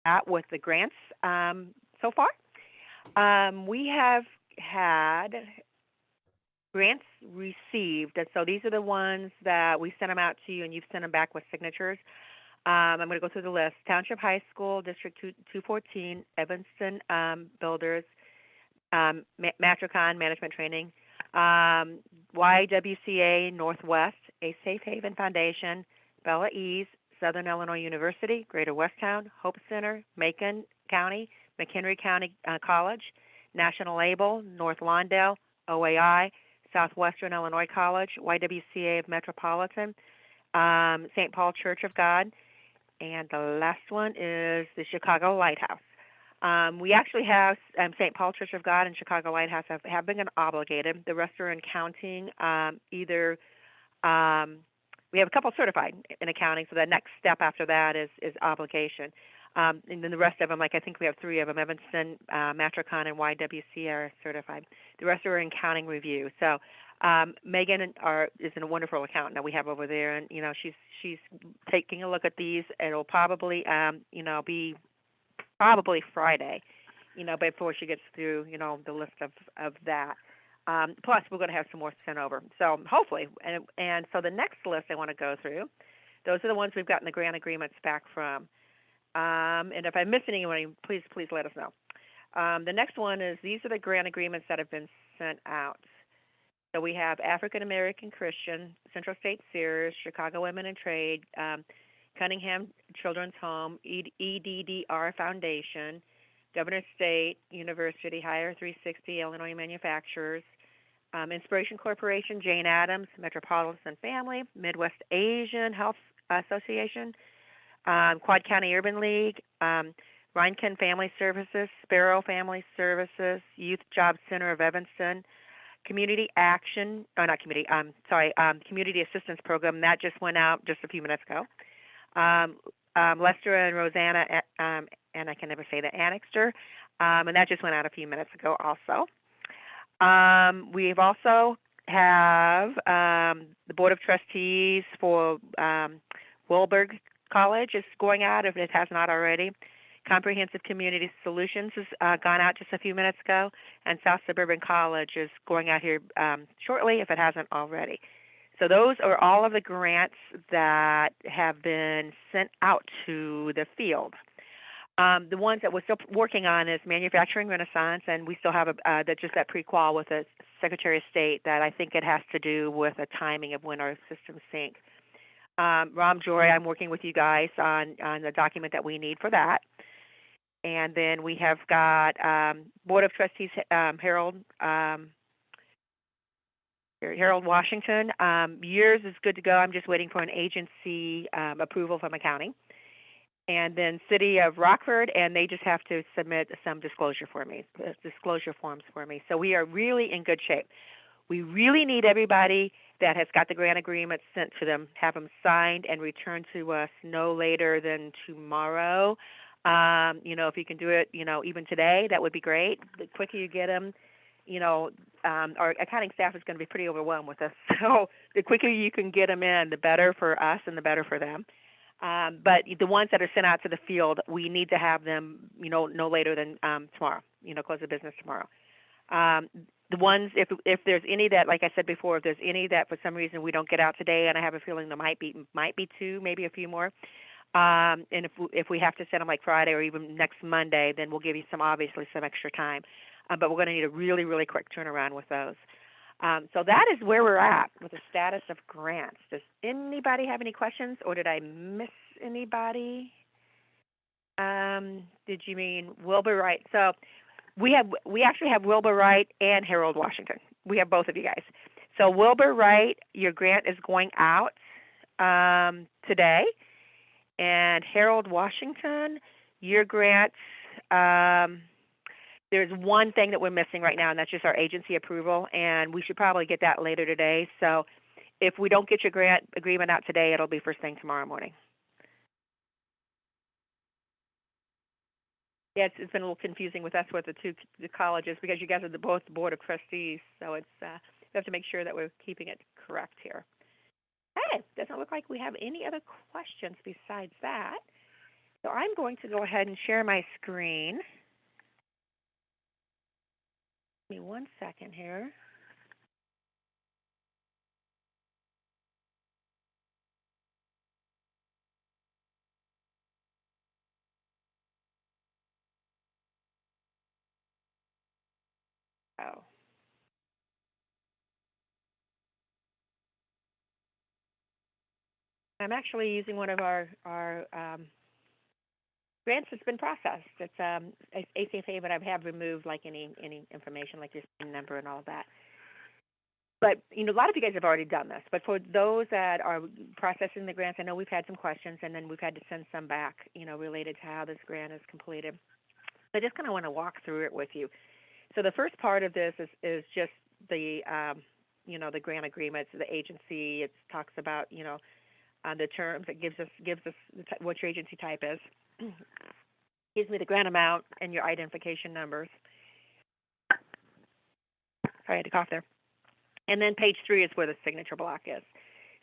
at with the grants so far. We have had grants received, and so these are the ones that we sent them out to you, and you've sent them back with signatures. I'm going to go through the list. Township High School, District 214, Evanston Builders, Matricon Management Training, YWCA Northwest, A Safe Haven Foundation, Bella Ease, Southern Illinois University, Greater Westtown, Hope Center, Macon County, McHenry County College, National Label, North Lawndale, OAI, Southwestern Illinois College, YWCA of Metropolitan, St. Paul Church of God, and the last one is the Chicago Lighthouse. We actually have St. Paul Church of God and Chicago Lighthouse have been obligated. The rest are in counting. We have a couple certified in accounting, so the next step after that is obligation. And then the rest of them, like I think we have 3 of them, Evanston, Matricon, and YWC are certified. The rest are in accounting review. So Megan is a wonderful accountant that we have over there, and she's taking a look at these. It'll probably be probably Friday, before she gets through the list of that. Plus, we're going to have some more sent over. So hopefully, and so the next list I want to go through, those are the ones we've gotten the grant agreements back from. And if I miss anyone, please let us know. The next one is these are the grant agreements that have been sent out. So we have African American Christian, Central State Sears, Chicago Women in Trade, Cunningham Children's Home, EDDR Foundation, Governor State University, Hire 360, Illinois Manufacturers, Inspiration Corporation, Jane Addams, Metropolitan Family, Midwest Asian Health Association, Quad County Urban League, Reinken Family Services, Sparrow Family Services, Youth Job Center of Evanston, Community Action, Community Assistance Program. That just went out just a few minutes ago. Lester and Rosanna, and I can never say the Annixter, and that just went out a few minutes ago also. We've also have the Board of Trustees for Wilberg College is going out if it has not already. Comprehensive Community Solutions has gone out just a few minutes ago, and South Suburban College is going out here shortly if it hasn't already. So those are all of the grants that have been sent out to the field. The ones that we're still working on is Manufacturing Renaissance, and we still have that pre-qual with the Secretary of State that I think it has to do with the timing of when our systems sync. Ram Joy, I'm working with you guys on the document that we need for that. And then we have got Board of Trustees, Harold Washington. Yours is good to go. I'm just waiting for an agency approval from accounting. And then City of Rockford, and they just have to submit some disclosure forms for me. So we are really in good shape. We really need everybody that has got the grant agreement sent to them, have them signed and returned to us no later than tomorrow. If you can do it, even today, that would be great. The quicker you get them, our accounting staff is going to be pretty overwhelmed with us. So the quicker you can get them in, the better for us and the better for them. But the ones that are sent out to the field, we need to have them, no later than tomorrow, close of business tomorrow. The ones, if there's any that, like I said before, if there's any that for some reason we don't get out today, and I have a feeling there might be 2, maybe a few more, and if we have to send them like Friday or even next Monday, then we'll give you some extra time. But we're going to need a really, really quick turnaround with those. So that is where we're at with the status of grants. Does anybody have any questions, or did I miss anybody? Did you mean Wilbur Wright? So we actually have Wilbur Wright and Harold Washington. We have both of you guys. So Wilbur Wright, your grant is going out today, and Harold Washington, your grant. There's one thing that we're missing right now, and that's just our agency approval, and we should probably get that later today. So if we don't get your grant agreement out today, it'll be first thing tomorrow morning. Yeah, it's been a little confusing with us with the colleges because you guys are both the Board of Trustees, so it's we have to make sure that we're keeping it correct here. Hey, doesn't look like we have any other questions besides that. So I'm going to go ahead and share my screen. Give me 1 second here. Oh. I'm actually using one of our grants that's been processed. It's ACFA, but I have removed like any information like your SIN number and all of that. But a lot of you guys have already done this. But for those that are processing the grants, I know we've had some questions, and then we've had to send some back, related to how this grant is completed. So I just kind of want to walk through it with you. So the first part of this is just the the grant agreements, the agency. It talks about the terms. It gives us what your agency type is. Gives me the grant amount and your identification numbers. Sorry, I had to cough there. And then page 3 is where the signature block is.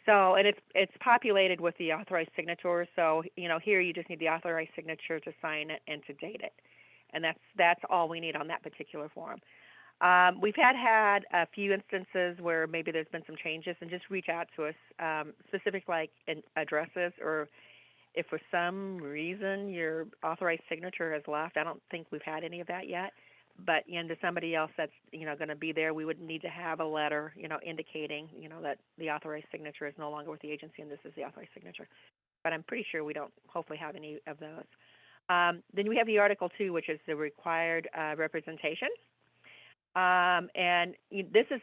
So, and it's populated with the authorized signatures. So, here you just need the authorized signature to sign it and to date it. And that's all we need on that particular form. We've had a few instances where maybe there's been some changes, and just reach out to us, specific like addresses, or if for some reason your authorized signature has left. I don't think we've had any of that yet. But to somebody else that's going to be there, we would need to have a letter indicating that the authorized signature is no longer with the agency and this is the authorized signature. But I'm pretty sure we don't hopefully have any of those. Then we have the Article 2, which is the required representation. And this is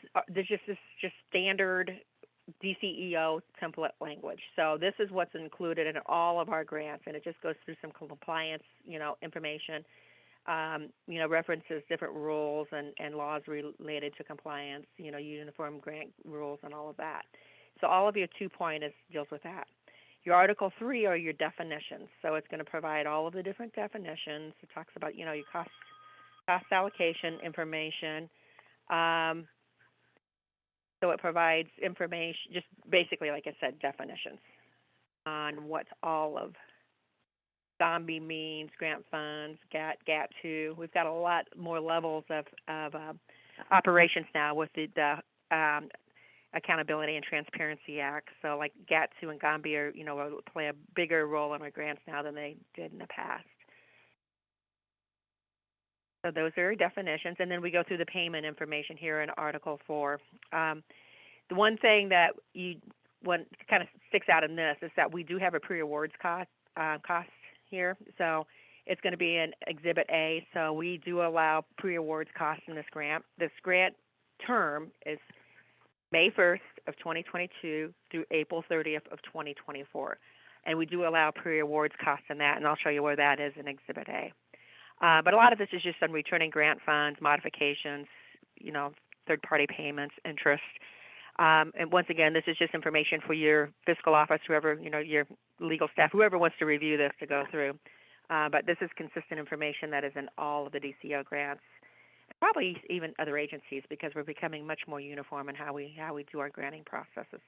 just standard DCEO template language. So this is what's included in all of our grants, and it just goes through some compliance information. References different rules and laws related to compliance, uniform grant rules and all of that. So all of your 2 deals with that. Your Article 3 are your definitions. So it's going to provide all of the different definitions. It talks about, your cost allocation information. So it provides information, just basically, like I said, definitions on what all of GOMBI means, grant funds, GAT2. We've got a lot more levels of operations now with the Accountability and Transparency Act. So like GAT2 and GOMBI are, play a bigger role in our grants now than they did in the past. So those are definitions, and then we go through the payment information here in Article 4. The one thing that kind of sticks out in this is that we do have a pre-awards cost here. So it's going to be in Exhibit A. So we do allow pre-awards costs in this grant. This grant term is May 1st of 2022 through April 30th of 2024. And we do allow pre-awards costs in that, and I'll show you where that is in Exhibit A. But a lot of this is just on returning grant funds, modifications, third-party payments, interest. And once again, this is just information for your fiscal office, whoever, your legal staff, whoever wants to review this to go through. But this is consistent information that is in all of the DCO grants, and probably even other agencies, because we're becoming much more uniform in how we do our granting processes.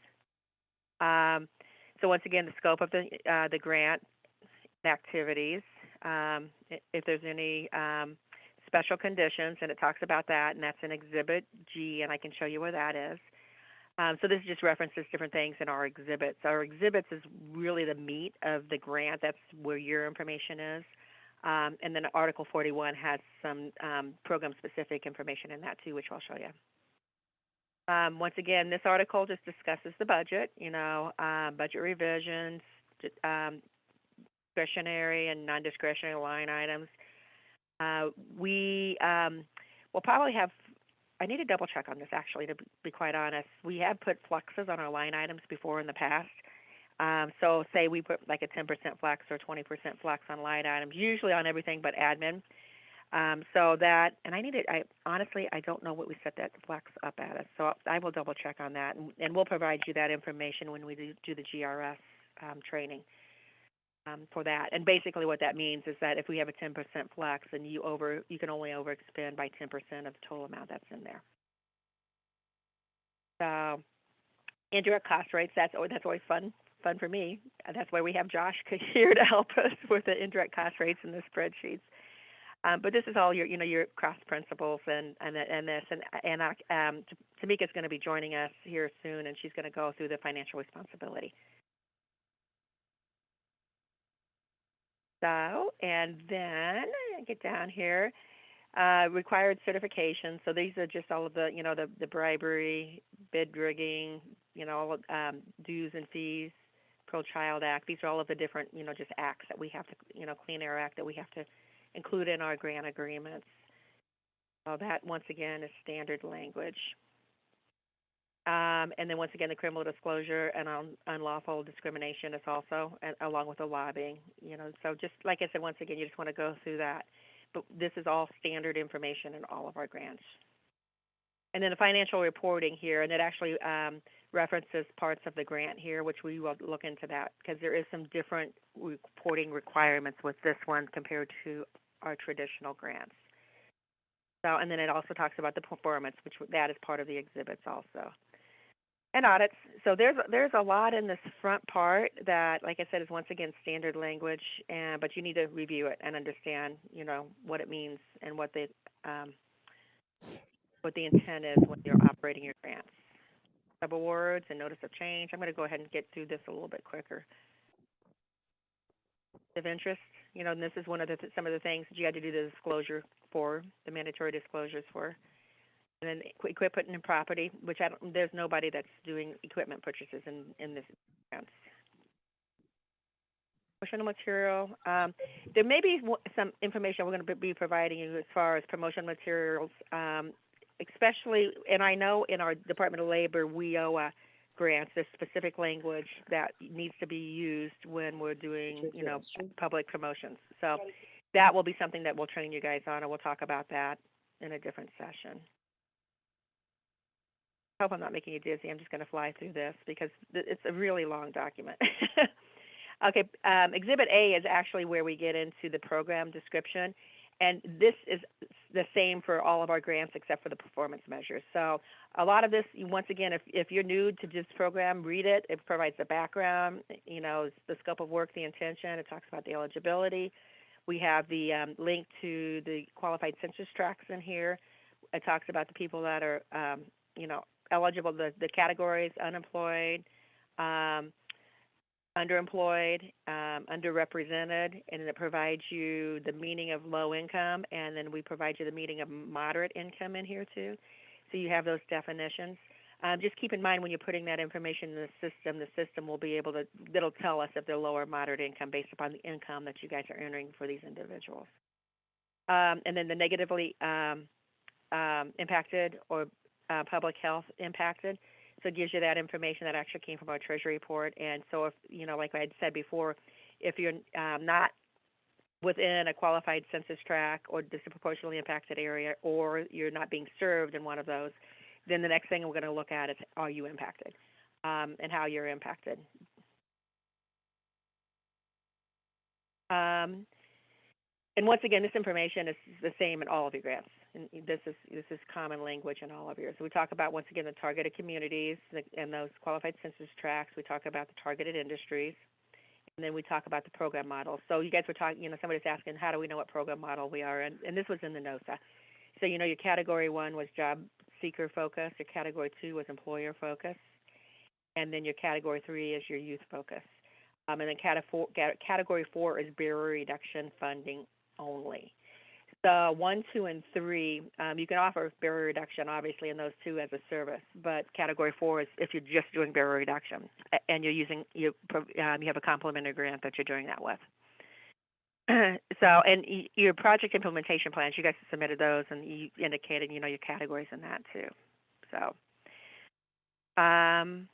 So once again, the scope of the grant activities. If there's any special conditions, and it talks about that, and that's in Exhibit G, and I can show you where that is. So this just references different things in our exhibits. Our exhibits is really the meat of the grant. That's where your information is. And then Article 41 has some program-specific information in that too, which I'll show you. Once again, this article just discusses the budget, budget revisions, discretionary and non-discretionary line items. We will probably have, I need to double check on this actually, to be quite honest. We have put fluxes on our line items before in the past. So say we put like a 10% flex or 20% flex on line items, usually on everything but admin. So that, and honestly, I don't know what we set that flex up at. So I will double check on that, and we'll provide you that information when we do the GRS training for that. And basically what that means is that if we have a 10% flex, and you can only overexpend by 10% of the total amount that's in there. So indirect cost rates, that's always fun fun for me. That's why we have Josh here to help us with the indirect cost rates and the spreadsheets. But this is all your cross principles and this. And Tamika's going to be joining us here soon, and she's going to go through the financial responsibility. So, and then get down here, required certification. So these are just all of the, the bribery, bid rigging, all dues and fees, Pro-Child Act. These are all of the different, just acts that we have to, Clean Air Act that we have to include in our grant agreements. So that, once again, is standard language. And then once again, the criminal disclosure and unlawful discrimination is also, along with the lobbying. So just like I said, once again, you just want to go through that. But this is all standard information in all of our grants. And then the financial reporting here, and it actually references parts of the grant here, which we will look into that because there is some different reporting requirements with this one compared to our traditional grants. So, and then it also talks about the performance, which that is part of the exhibits also. And audits. So there's a lot in this front part that, like I said, is once again standard language, but you need to review it and understand, what it means and what the intent is when you're operating your grants. Subawards and notice of change. I'm going to go ahead and get through this a little bit quicker. Of interest, and this is one of some of the things that you had to do the disclosure for, the mandatory disclosures for. And then equipment and property, which there's nobody that's doing equipment purchases in this grants. Promotional material. There may be some information we're going to be providing you as far as promotional materials, especially, and I know in our Department of Labor, WIOA grants, there's specific language that needs to be used when we're doing, public promotions. So that will be something that we'll train you guys on, and we'll talk about that in a different session. I hope I'm not making you dizzy. I'm just going to fly through this because it's a really long document. Okay, Exhibit A is actually where we get into the program description, and this is the same for all of our grants except for the performance measures. So a lot of this, once again, if you're new to this program, read it. It provides the background, the scope of work, the intention. It talks about the eligibility. We have the link to the qualified census tracts in here. It talks about the people that are, eligible, the categories: unemployed, underemployed, underrepresented, and it provides you the meaning of low income, and then we provide you the meaning of moderate income in here too. So you have those definitions. Just keep in mind when you're putting that information in the system will be able to, it'll tell us if they're low or moderate income based upon the income that you guys are earning for these individuals. And then the negatively impacted or public health impacted. So it gives you that information that actually came from our Treasury report. And so if, like I had said before, if you're not within a qualified census tract or disproportionately impacted area, or you're not being served in one of those, then the next thing we're going to look at is, are you impacted, and how you're impacted. And once again, this information is the same in all of your grants. And this is common language in all of yours. So we talk about, once again, the targeted communities and those qualified census tracts. We talk about the targeted industries. And then we talk about the program model. So you guys were talking, somebody's asking, how do we know what program model we are in? And this was in the NOSA. So, your Category 1 was job seeker focus. Your Category 2 was employer focus. And then your Category 3 is your youth focus. And then Category 4 is barrier reduction funding only. So 1, 2, and 3, you can offer barrier reduction, obviously, in those two as a service. But Category 4 is if you're just doing barrier reduction, and you have a complementary grant that you're doing that with. So, and your project implementation plans, you guys submitted those, and you indicated, your categories in that too. So, and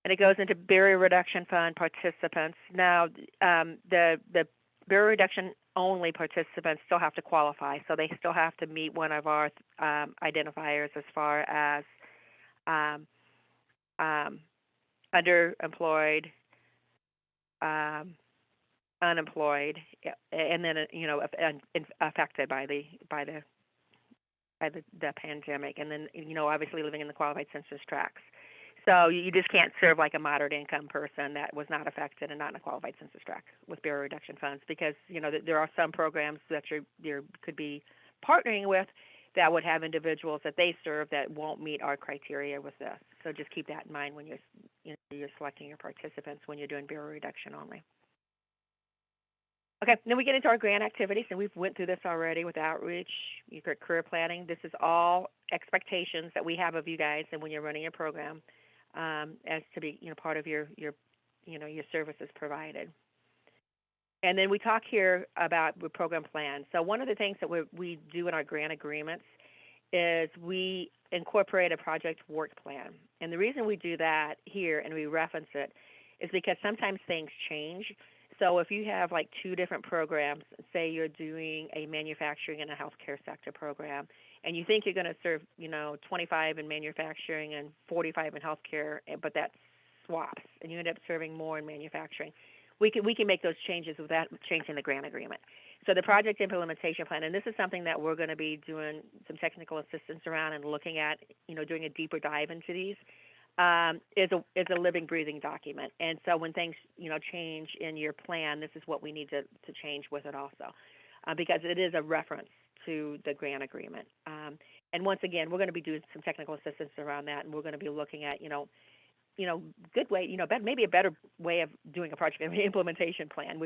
it goes into barrier reduction fund participants. Now, the barrier reduction only participants still have to qualify, so they still have to meet one of our identifiers as far as underemployed, unemployed, and then affected by the pandemic, and then obviously living in the qualified census tracts. So you just can't serve like a moderate income person that was not affected and not in a qualified census tract with barrier reduction funds, because there are some programs that you could be partnering with that would have individuals that they serve that won't meet our criteria with this. So just keep that in mind when you're selecting your participants when you're doing barrier reduction only. Okay, then we get into our grant activities, and we've went through this already with outreach, your career planning. This is all expectations that we have of you guys, and when you're running your program, as to be part of your services provided. And then we talk here about the program plan. So one of the things that we do in our grant agreements is we incorporate a project work plan. And the reason we do that here and we reference it is because sometimes things change. So if you have like two different programs, say you're doing a manufacturing and a healthcare sector program, and you think you're going to serve 25 in manufacturing and 45 in healthcare, but that swaps, and you end up serving more in manufacturing. We can make those changes without changing the grant agreement. So the project implementation plan, and this is something that we're going to be doing some technical assistance around and looking at, doing a deeper dive into these, is a living, breathing document. And so when things, change in your plan, this is what we need to change with it also, because it is a reference to the grant agreement. And once again, we're going to be doing some technical assistance around that, and we're going to be looking at, good way, maybe a better way of doing a project implementation plan.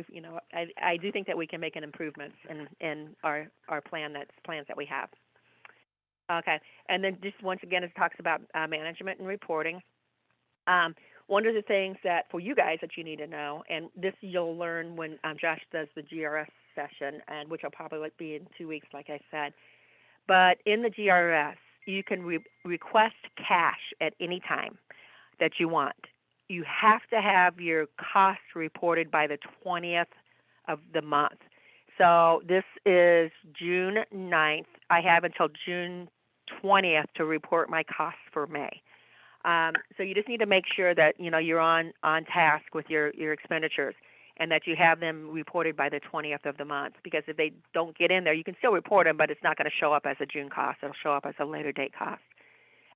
I do think that we can make an improvements in our plans that we have. Okay, and then just once again, it talks about management and reporting. One of the things that for you guys that you need to know, and this you'll learn when Josh does the GRS session, and which will probably be in 2 weeks, like I said. But in the GRS, you can request cash at any time that you want. You have to have your costs reported by the 20th of the month. So this is June 9th. I have until June 20th to report my costs for May. So you just need to make sure that you're on task with your expenditures, and that you have them reported by the 20th of the month. Because if they don't get in there, you can still report them, but it's not going to show up as a June cost. It'll show up as a later date cost.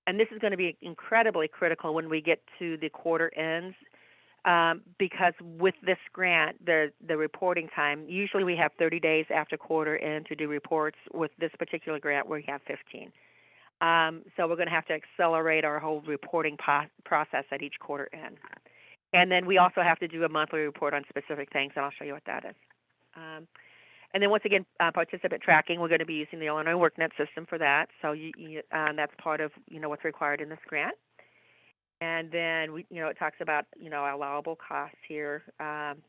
And this is going to be incredibly critical when we get to the quarter ends, because with this grant, the reporting time, usually we have 30 days after quarter end to do reports. With this particular grant, we have 15. So we're going to have to accelerate our whole reporting process at each quarter end. And then we also have to do a monthly report on specific things, and I'll show you what that is. And then once again, participant tracking, we're going to be using the Illinois Worknet system for that. So that's part of what's required in this grant. And then it talks about allowable costs here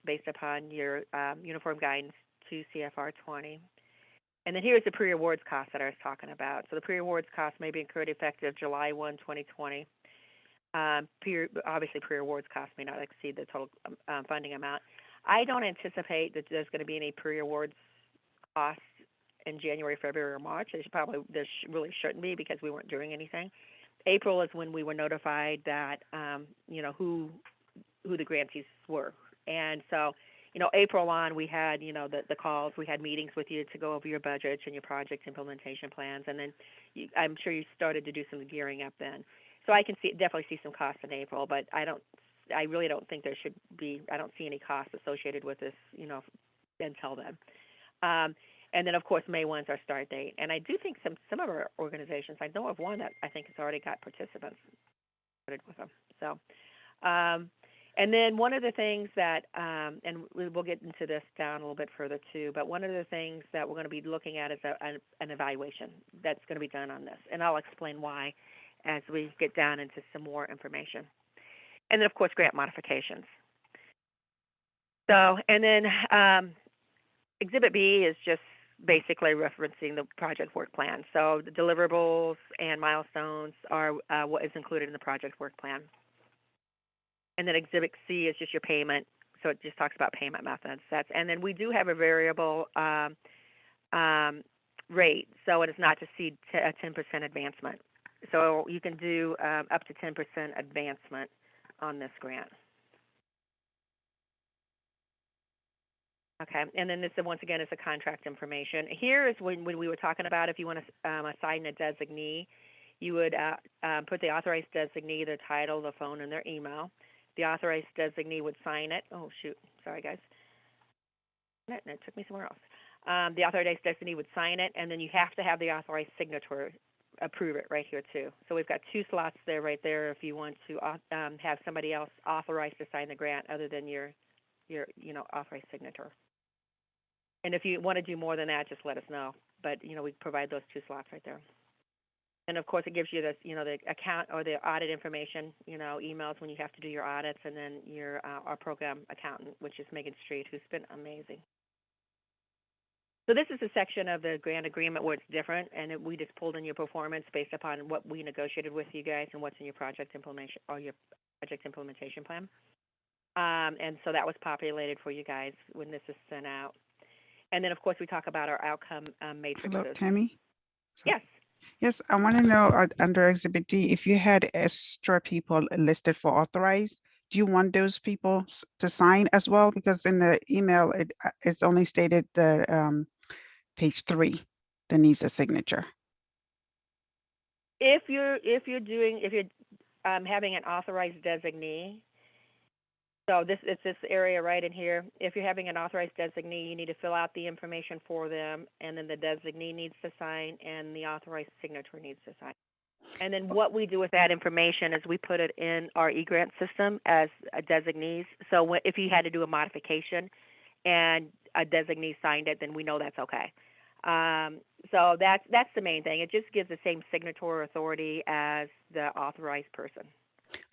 based upon your uniform guidance to CFR 20. And then here's the pre-awards costs that I was talking about. So the pre-awards costs may be incurred effective July 1, 2020. Obviously, pre-awards costs may not exceed the total funding amount. I don't anticipate that there's going to be any pre-awards costs in January, February, or March. There really shouldn't be, because we weren't doing anything. April is when we were notified that who the grantees were, and so April on we had the calls, we had meetings with you to go over your budgets and your project implementation plans, and then I'm sure you started to do some gearing up then. So I can definitely see some costs in April, but I really don't think there should be. I don't see any costs associated with this, until then. And then, of course, May 1 is our start date. And I do think some of our organizations, I know of one that I think has already got participants started with them. So, and then one of the things that, and we'll get into this down a little bit further too, but one of the things that we're going to be looking at is an evaluation that's going to be done on this. And I'll explain why as we get down into some more information. And then, of course, grant modifications. So, and then Exhibit B is just basically referencing the project work plan. So the deliverables and milestones are what is included in the project work plan. And then Exhibit C is just your payment. So it just talks about payment methods. And then we do have a variable rate, so it is not to exceed a 10% advancement. So you can do up to 10% advancement on this grant. Okay, and then this, once again, is the contract information. Here is when we were talking about if you want to assign a designee. you would put the authorized designee, their title, the phone, and their email. The authorized designee would sign it. Oh, shoot. Sorry, guys. It took me somewhere else. The authorized designee would sign it, and then you have to have the authorized signature approve it right here, too. So we've got 2 slots there right there if you want to have somebody else authorized to sign the grant other than your authorized signature. And if you want to do more than that, just let us know. But, we provide those 2 slots right there. And of course, it gives you the, the account or the audit information, emails when you have to do your audits, and then our program accountant, which is Megan Street, who's been amazing. So this is a section of the grant agreement where it's different, and we just pulled in your performance based upon what we negotiated with you guys and what's in your project implementation plan. And so that was populated for you guys when this is sent out. And then, of course, we talk about our outcome matrices. Hello, Tammy. Yes. Yes, I want to know under Exhibit D, if you had extra people listed for authorized, do you want those people to sign as well? Because in the email, it's only stated the page 3 that needs a signature. If you're having an authorized designee, so it's this area right in here. If you're having an authorized designee, you need to fill out the information for them, and then the designee needs to sign, and the authorized signature needs to sign. And then what we do with that information is we put it in our e-grant system as designees. So if you had to do a modification and a designee signed it, then we know that's okay. So that's the main thing. It just gives the same signatory authority as the authorized person.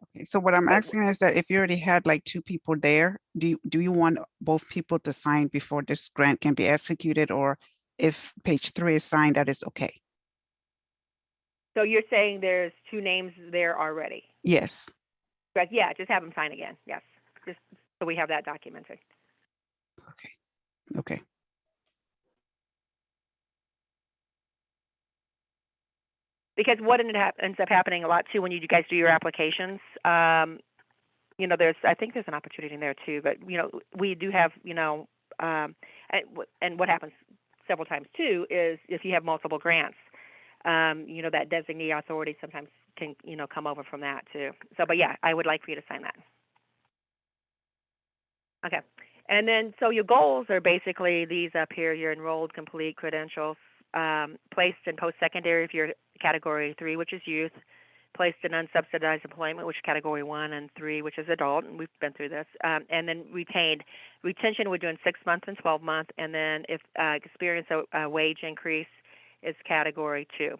Okay, so what I'm asking is that if you already had like 2 people there, do you want both people to sign before this grant can be executed, or if page 3 is signed, that is okay? So you're saying there's 2 names there already? Yes. But yeah, just have them sign again. Yes, just so we have that documented. Okay. Okay. Because what ends up happening a lot too when you guys do your applications, I think there's an opportunity in there too. But we do have and what happens several times too is if you have multiple grants, that designee authority sometimes can come over from that too. So, but yeah, I would like for you to sign that. Okay, and then so your goals are basically these up here: your enrolled, complete credentials, placed in post-secondary if you're Category 3, which is youth, placed in unsubsidized employment, which is Category 1, and 3, which is adult, and we've been through this, and then retention, we're doing 6 months and 12 months, and then if experience a wage increase is Category 2.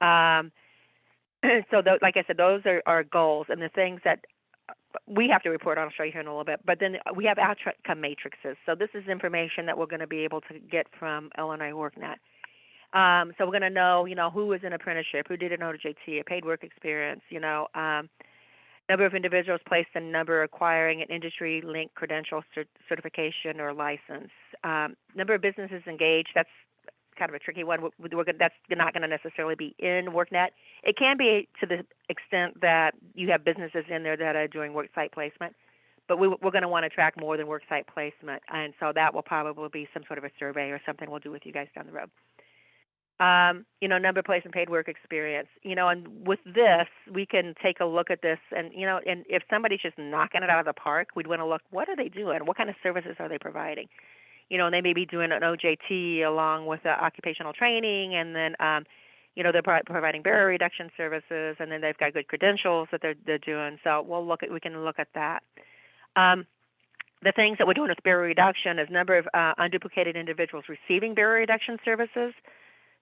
So like I said, those are goals, and the things that we have to report on, I'll show you here in a little bit, but then we have outcome matrices. So this is information that we're going to be able to get from Illinois Worknet. So we're going to know, who was in apprenticeship, who did an OJT, a paid work experience, number of individuals placed in number acquiring an industry-linked credential certification or license, number of businesses engaged. That's kind of a tricky one. That's not going to necessarily be in Worknet. It can be to the extent that you have businesses in there that are doing worksite placement, but we're going to want to track more than worksite placement, and so that will probably be some sort of a survey or something we'll do with you guys down the road. Number, place, and paid work experience. And with this, we can take a look at this, and and if somebody's just knocking it out of the park, we'd want to look, what are they doing? What kind of services are they providing? And they may be doing an OJT along with occupational training, and then, they're providing barrier reduction services, and then they've got good credentials that they're doing. So we can look at that. The things that we're doing with barrier reduction is number of unduplicated individuals receiving barrier reduction services,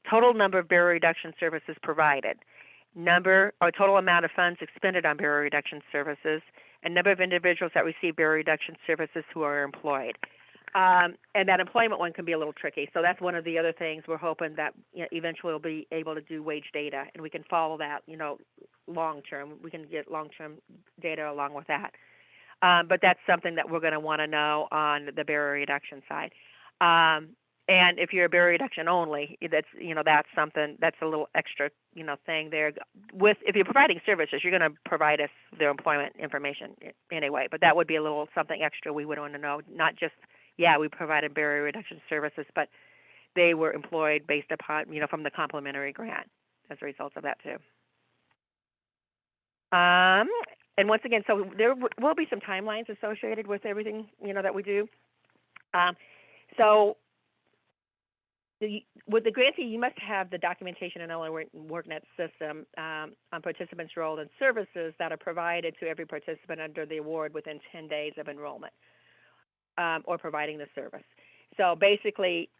total number of barrier reduction services provided, number or total amount of funds expended on barrier reduction services, and number of individuals that receive barrier reduction services who are employed. And that employment one can be a little tricky. So that's one of the other things we're hoping that eventually we'll be able to do wage data, and we can follow that, long term. We can get long-term data along with that. But that's something that we're going to want to know on the barrier reduction side. And if you're a barrier reduction only, that's something that's a little extra thing there. If you're providing services, you're going to provide us their employment information anyway. But that would be a little something extra we would want to know. Not just we provided barrier reduction services, but they were employed based upon from the complementary grant as a result of that too. And once again, so there will be some timelines associated with everything, that we do. So with the grantee, you must have the documentation and Worknet system on participants' role and services that are provided to every participant under the award within 10 days of enrollment or providing the service. So basically,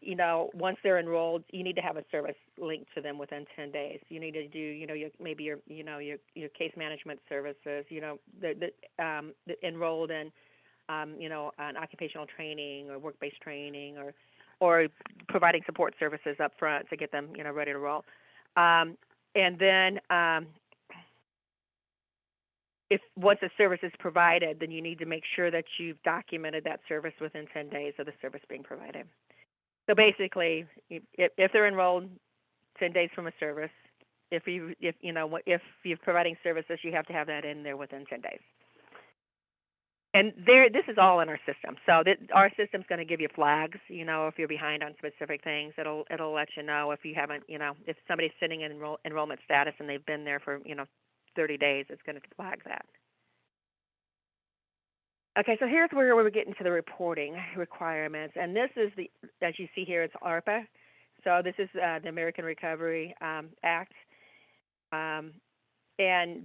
once they're enrolled, you need to have a service linked to them within 10 days. You need to do, your case management services, the enrolled in, an occupational training or work-based training or providing support services up front to get them, ready to roll. And then if once a service is provided, then you need to make sure that you've documented that service within 10 days of the service being provided. So basically, if they're enrolled 10 days from a service, if you're providing services, you have to have that in there within 10 days. And this is all in our system. So our system's going to give you flags. If you're behind on specific things, it'll let you know if you haven't. If somebody's sitting in enrollment status and they've been there for 30 days, it's going to flag that. Okay, so here's where we're getting to the reporting requirements, and this is as you see here, it's ARPA. So this is the American Recovery Act, and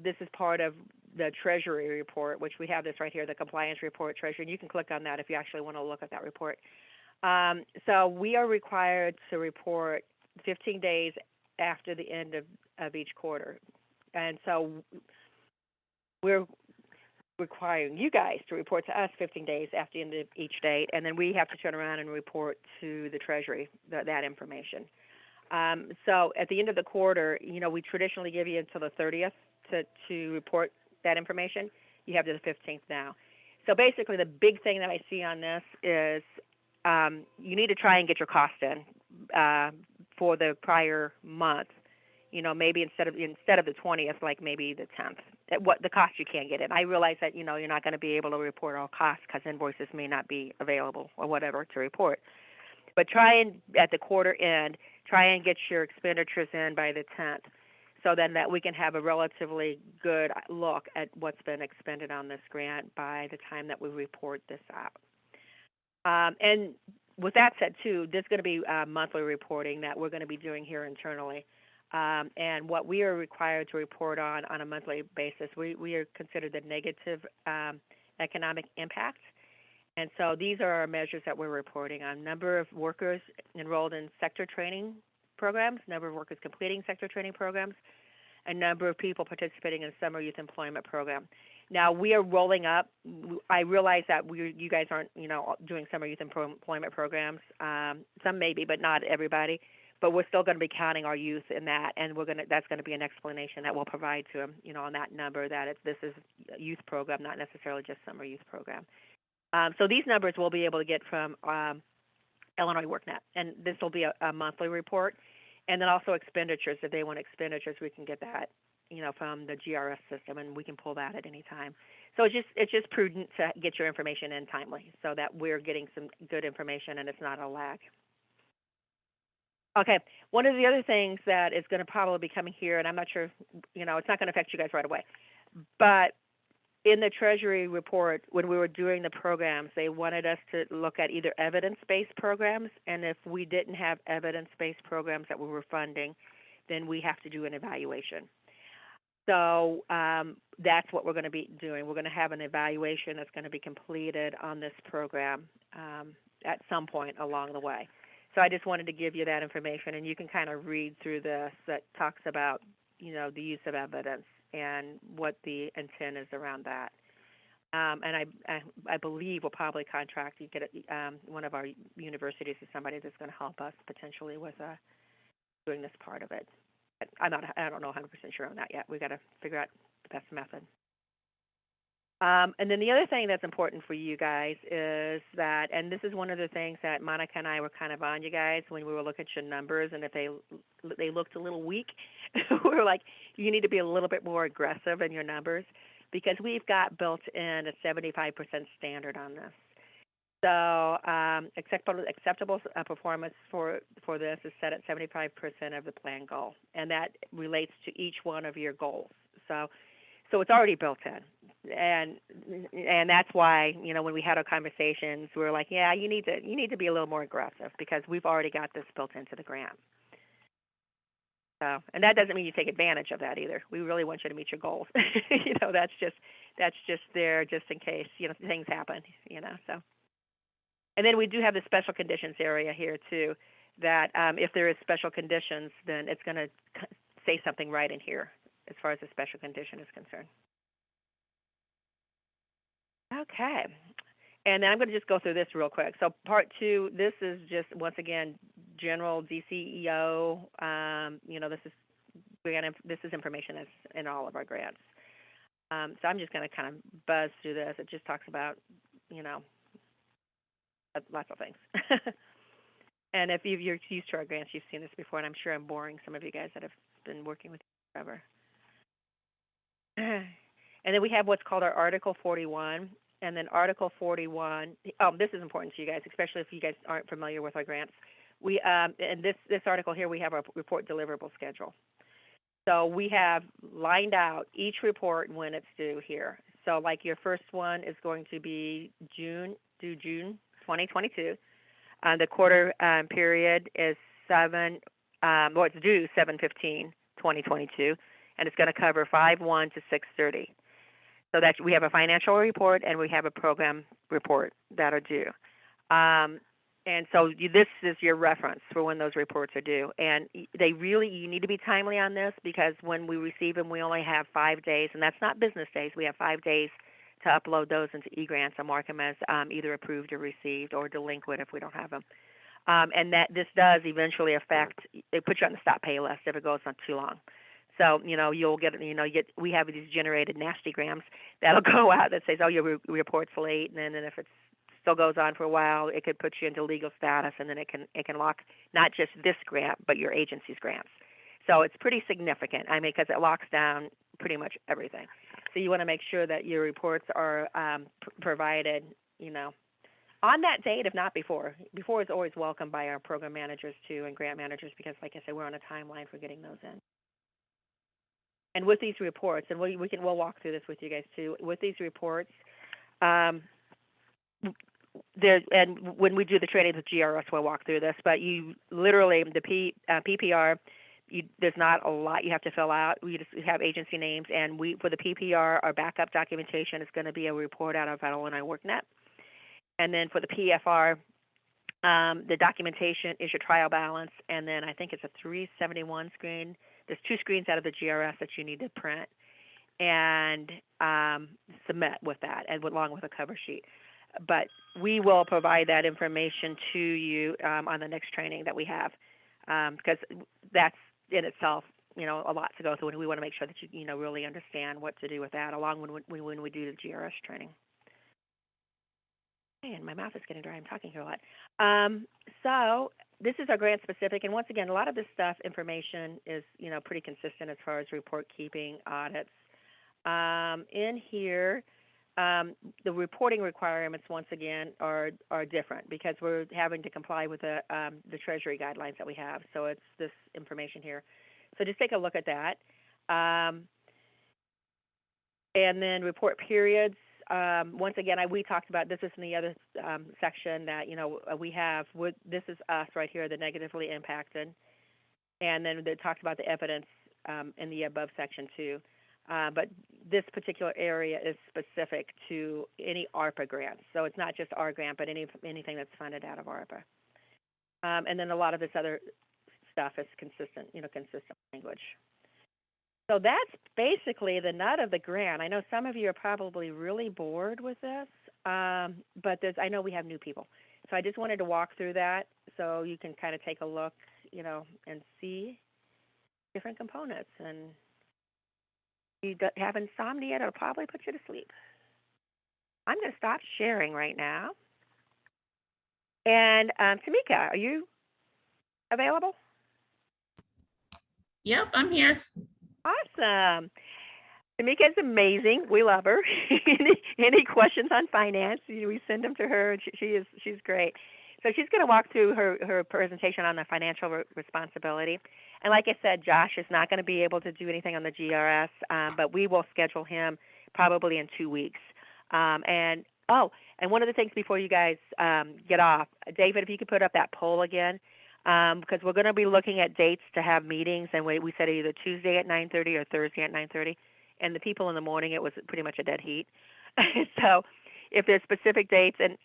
this is part of the Treasury report, which we have this right here, the Compliance Report, Treasury, and you can click on that if you actually want to look at that report. So we are required to report 15 days after the end of each quarter. And so we're requiring you guys to report to us 15 days after the end of each date, and then we have to turn around and report to the Treasury that information. So at the end of the quarter, we traditionally give you until the 30th to report that information. You have to the 15th now. So basically the big thing that I see on this is you need to try and get your cost in for the prior month. Maybe instead of the 20th, like maybe the 10th. What the cost you can't get in. I realize that you're not going to be able to report all costs because invoices may not be available or whatever to report. But try and at the quarter end, try and get your expenditures in by the 10th, so then that we can have a relatively good look at what's been expended on this grant by the time that we report this out. And with that said, too, there's going to be monthly reporting that we're going to be doing here internally. And what we are required to report on a monthly basis, we are considered the negative economic impact. And so these are our measures that we're reporting on: number of workers enrolled in sector training programs, number of workers completing sector training programs, and number of people participating in summer youth employment program. Now, we are rolling up. I realize that you guys aren't, doing summer youth employment programs. Some maybe, but not everybody. But we're still going to be counting our youth in that, and that's going to be an explanation that we'll provide to them, on that number, that this is a youth program, not necessarily just summer youth program. So these numbers we'll be able to get from Illinois Worknet, and this will be a monthly report, and then also expenditures. If they want expenditures, we can get that, from the GRS system, and we can pull that at any time. So it's just prudent to get your information in timely, so that we're getting some good information and it's not a lag. Okay, one of the other things that is going to probably be coming here, and I'm not sure, it's not going to affect you guys right away, but in the Treasury report, when we were doing the programs, they wanted us to look at either evidence-based programs, and if we didn't have evidence-based programs that we were funding, then we have to do an evaluation. So that's what we're going to be doing. We're going to have an evaluation that's going to be completed on this program at some point along the way. So I just wanted to give you that information, and you can kind of read through this that talks about, the use of evidence and what the intent is around that. And I believe we'll probably contract you, get one of our universities or somebody that's going to help us potentially with doing this part of it. I don't know 100% sure on that yet. We've got to figure out the best method. And then the other thing that's important for you guys is that, and this is one of the things that Monica and I were kind of on you guys when we were looking at your numbers, and if they looked a little weak, we were like, you need to be a little bit more aggressive in your numbers, because we've got built in a 75% standard on this. So acceptable performance for this is set at 75% of the plan goal, and that relates to each one of your goals. So So it's already built in, and that's why, you know, when we had our conversations, we were like, yeah, you need to be a little more aggressive because we've already got this built into the grant. So, and that doesn't mean you take advantage of that either. We really want you to meet your goals. You know, that's just there just in case, you know, things happen, you know. So, and then we do have the special conditions area here too, that if there is special conditions, then it's going to say something right in here as far as the special condition is concerned. Okay. And then I'm going to just go through this real quick. So part 2, this is just, once again, general DCEO. You know, this is information that's in all of our grants. So I'm just going to kind of buzz through this. It just talks about, you know, lots of things. And if you're used to our grants, you've seen this before, and I'm sure I'm boring some of you guys that have been working with you forever. And then we have what's called our Article 41. And then Article 41, this is important to you guys, especially if you guys aren't familiar with our grants. We in this article here, we have our report deliverable schedule. So we have lined out each report when it's due here. So like your first one is going to be June 2022. The quarter period is it's due 7/15/2022, and it's going to cover 5/1 to 6/30. So that we have a financial report and we have a program report that are due. And so this is your reference for when those reports are due. And you need to be timely on this because when we receive them, we only have 5 days, and that's not business days. We have 5 days to upload those into eGrants and mark them as either approved or received or delinquent if we don't have them. And that this does eventually affect, it puts you on the stop pay list if it goes on too long. So, you know, you'll get, we have these generated nasty grams that'll go out that says, oh, your report's late, and then if it still goes on for a while, it could put you into legal status, and then it can lock not just this grant, but your agency's grants. So it's pretty significant, because it locks down pretty much everything. So you want to make sure that your reports are provided, you know, on that date, if not before. Before is always welcome by our program managers, too, and grant managers, because, like I said, we're on a timeline for getting those in. And with these reports, and we'll walk through this with you guys too. With these reports, and when we do the training with GRS, we'll walk through this. But you literally the PPR, there's not a lot you have to fill out. We just have agency names, and for the PPR, our backup documentation is going to be a report out of Illinois Worknet. And then for the PFR, the documentation is your trial balance, and then I think it's a 371 screen. There's 2 screens out of the GRS that you need to print and submit with that, and along with a cover sheet. But we will provide that information to you on the next training that we have, because that's in itself, you know, a lot to go through, and we want to make sure that you know, really understand what to do with that, along when we do the GRS training. And my mouth is getting dry. I'm talking here a lot. So this is our grant specific, and once again, a lot of this stuff, information is, you know, pretty consistent as far as report keeping, audits. In here, the reporting requirements, once again, are different because we're having to comply with the Treasury guidelines that we have. So it's this information here. So just take a look at that. And then report periods. Once again, we talked about this is in the other section that, you know, we have. This is us right here, the negatively impacted. And then they talked about the evidence in the above section too. But this particular area is specific to any ARPA grants. So it's not just our grant, but anything that's funded out of ARPA. And then a lot of this other stuff is consistent language. So that's basically the nut of the grant. I know some of you are probably really bored with this, but I know we have new people. So I just wanted to walk through that so you can kind of take a look, you know, and see different components. And if you have insomnia, it'll probably put you to sleep. I'm going to stop sharing right now. And Tamika, are you available? Yep, I'm here. Awesome. Tamika is amazing. We love her. Any questions on finance, we send them to her, and she's great. So she's going to walk through her presentation on the financial responsibility. And like I said, Josh is not going to be able to do anything on the GRS, but we will schedule him probably in 2 weeks. And one of the things before you guys get off, David, if you could put up that poll again, because we're going to be looking at dates to have meetings, and we said either Tuesday at 9:30 or Thursday at 9:30. And the people in the morning, it was pretty much a dead heat. So if there's specific dates, and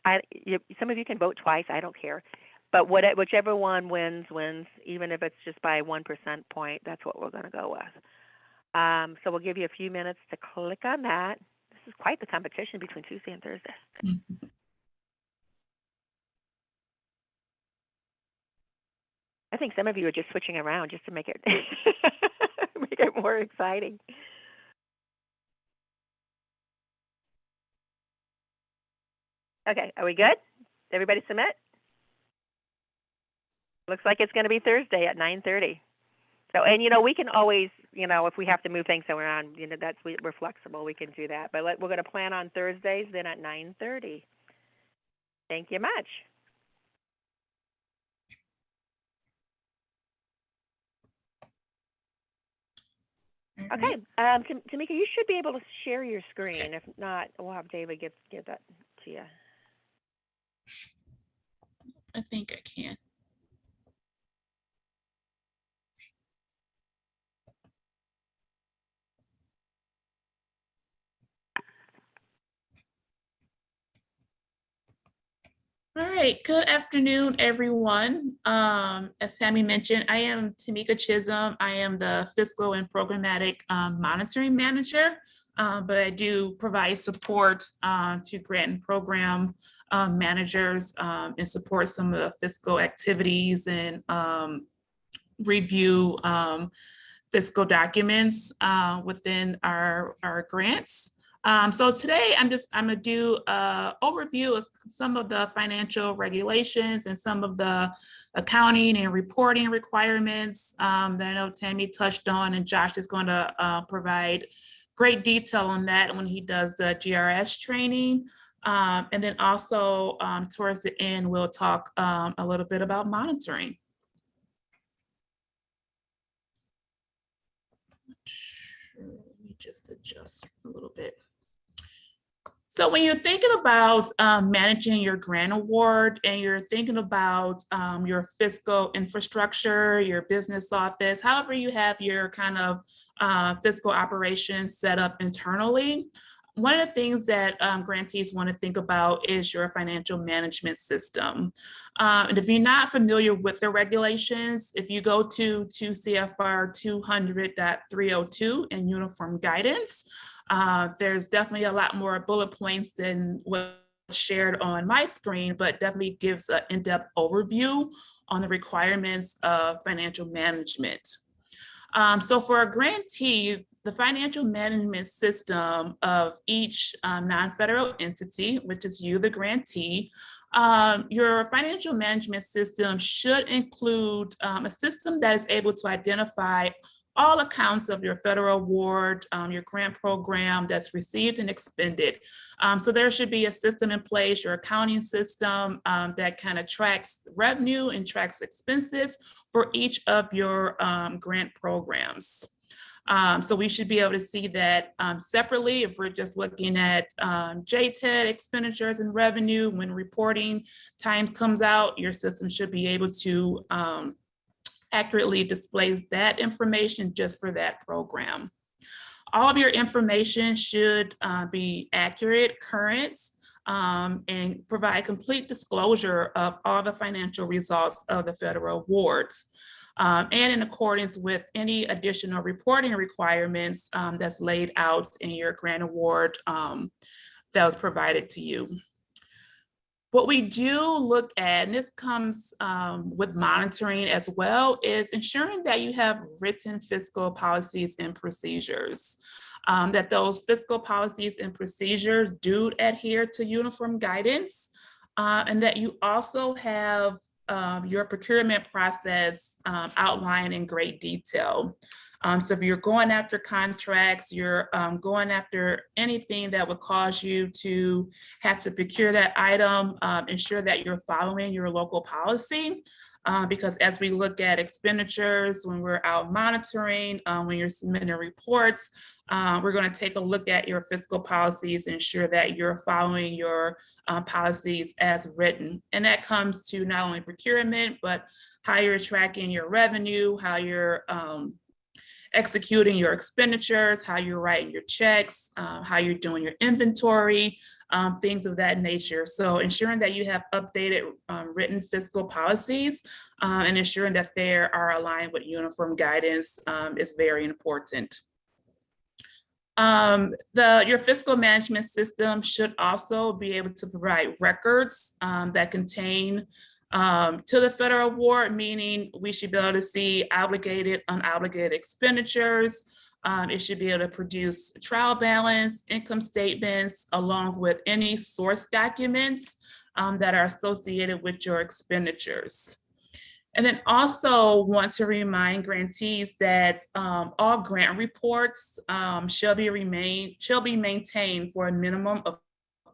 some of you can vote twice, I don't care. But whichever one wins, even if it's just by 1% point, that's what we're going to go with. So we'll give you a few minutes to click on that. This is quite the competition between Tuesday and Thursday. I think some of you are just switching around just to make it make it more exciting. Okay, are we good? Everybody submit? Looks like it's going to be Thursday at 9:30. So, and we can always, if we have to move things around, we're flexible. We can do that. But we're going to plan on Thursdays then at 9:30. Thank you much. Okay, Tamika, you should be able to share your screen. Okay. If not, we'll have David give that to you. I think I can. All right, good afternoon, everyone. As Tammy mentioned, I am Tamika Chisholm. I am the Fiscal and Programmatic Monitoring Manager, but I do provide support to grant and program managers and support some of the fiscal activities and review fiscal documents within our grants. So today I'm gonna do an overview of some of the financial regulations and some of the accounting and reporting requirements that I know Tammy touched on, and Josh is going to provide great detail on that when he does the GRS training. And then also towards the end, we'll talk a little bit about monitoring. Let me just adjust a little bit. So when you're thinking about managing your grant award and you're thinking about your fiscal infrastructure, your business office, however you have your kind of fiscal operations set up internally, one of the things that grantees want to think about is your financial management system. And if you're not familiar with the regulations, if you go to 2 CFR 200.302 in uniform guidance, there's definitely a lot more bullet points than what's shared on my screen, but definitely gives an in-depth overview on the requirements of financial management. So for a grantee, the financial management system of each non-federal entity, which is you, the grantee, your financial management system should include a system that is able to identify all accounts of your federal award, your grant program that's received and expended. So there should be a system in place, your accounting system that kind of tracks revenue and tracks expenses for each of your grant programs. So we should be able to see that separately. If we're just looking at JTED, expenditures and revenue, when reporting time comes out, your system should be able to accurately displays that information just for that program. All of your information should be accurate, current, and provide complete disclosure of all the financial results of the federal awards. And in accordance with any additional reporting requirements that's laid out in your grant award that was provided to you. What we do look at, and this comes with monitoring as well, is ensuring that you have written fiscal policies and procedures, that those fiscal policies and procedures do adhere to uniform guidance, and that you also have your procurement process outlined in great detail. So if you're going after contracts, you're going after anything that would cause you to have to procure that item, ensure that you're following your local policy. Because as we look at expenditures, when we're out monitoring, when you're submitting reports, we're going to take a look at your fiscal policies, ensure that you're following your policies as written. And that comes to not only procurement, but how you're tracking your revenue, how you're executing your expenditures, how you're writing your checks, how you're doing your inventory, things of that nature. So ensuring that you have updated written fiscal policies and ensuring that they are aligned with uniform guidance is very important. Your fiscal management system should also be able to provide records that contain to the federal award, meaning we should be able to see obligated, unobligated expenditures. It should be able to produce trial balance, income statements, along with any source documents that are associated with your expenditures. And then also want to remind grantees that all grant reports shall be maintained for a minimum of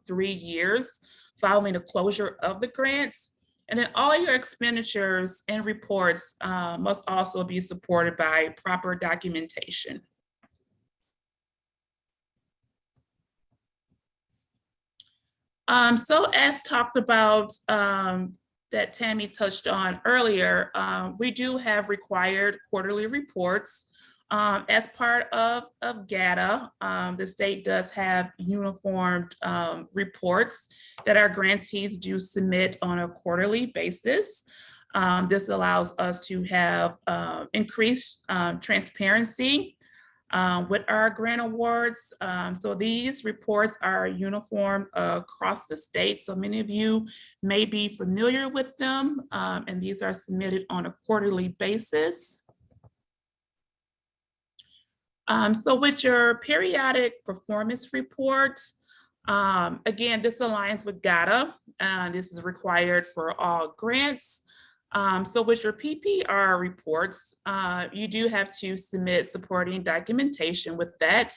3 years following the closure of the grants. And then all your expenditures and reports must also be supported by proper documentation. So as talked about, that Tammy touched on earlier, we do have required quarterly reports. As part of GATA, the state does have uniformed reports that our grantees do submit on a quarterly basis. This allows us to have increased transparency with our grant awards. So these reports are uniform across the state. So many of you may be familiar with them, and these are submitted on a quarterly basis. So with your periodic performance reports, again, this aligns with GATA. This is required for all grants. So with your PPR reports, you do have to submit supporting documentation with that.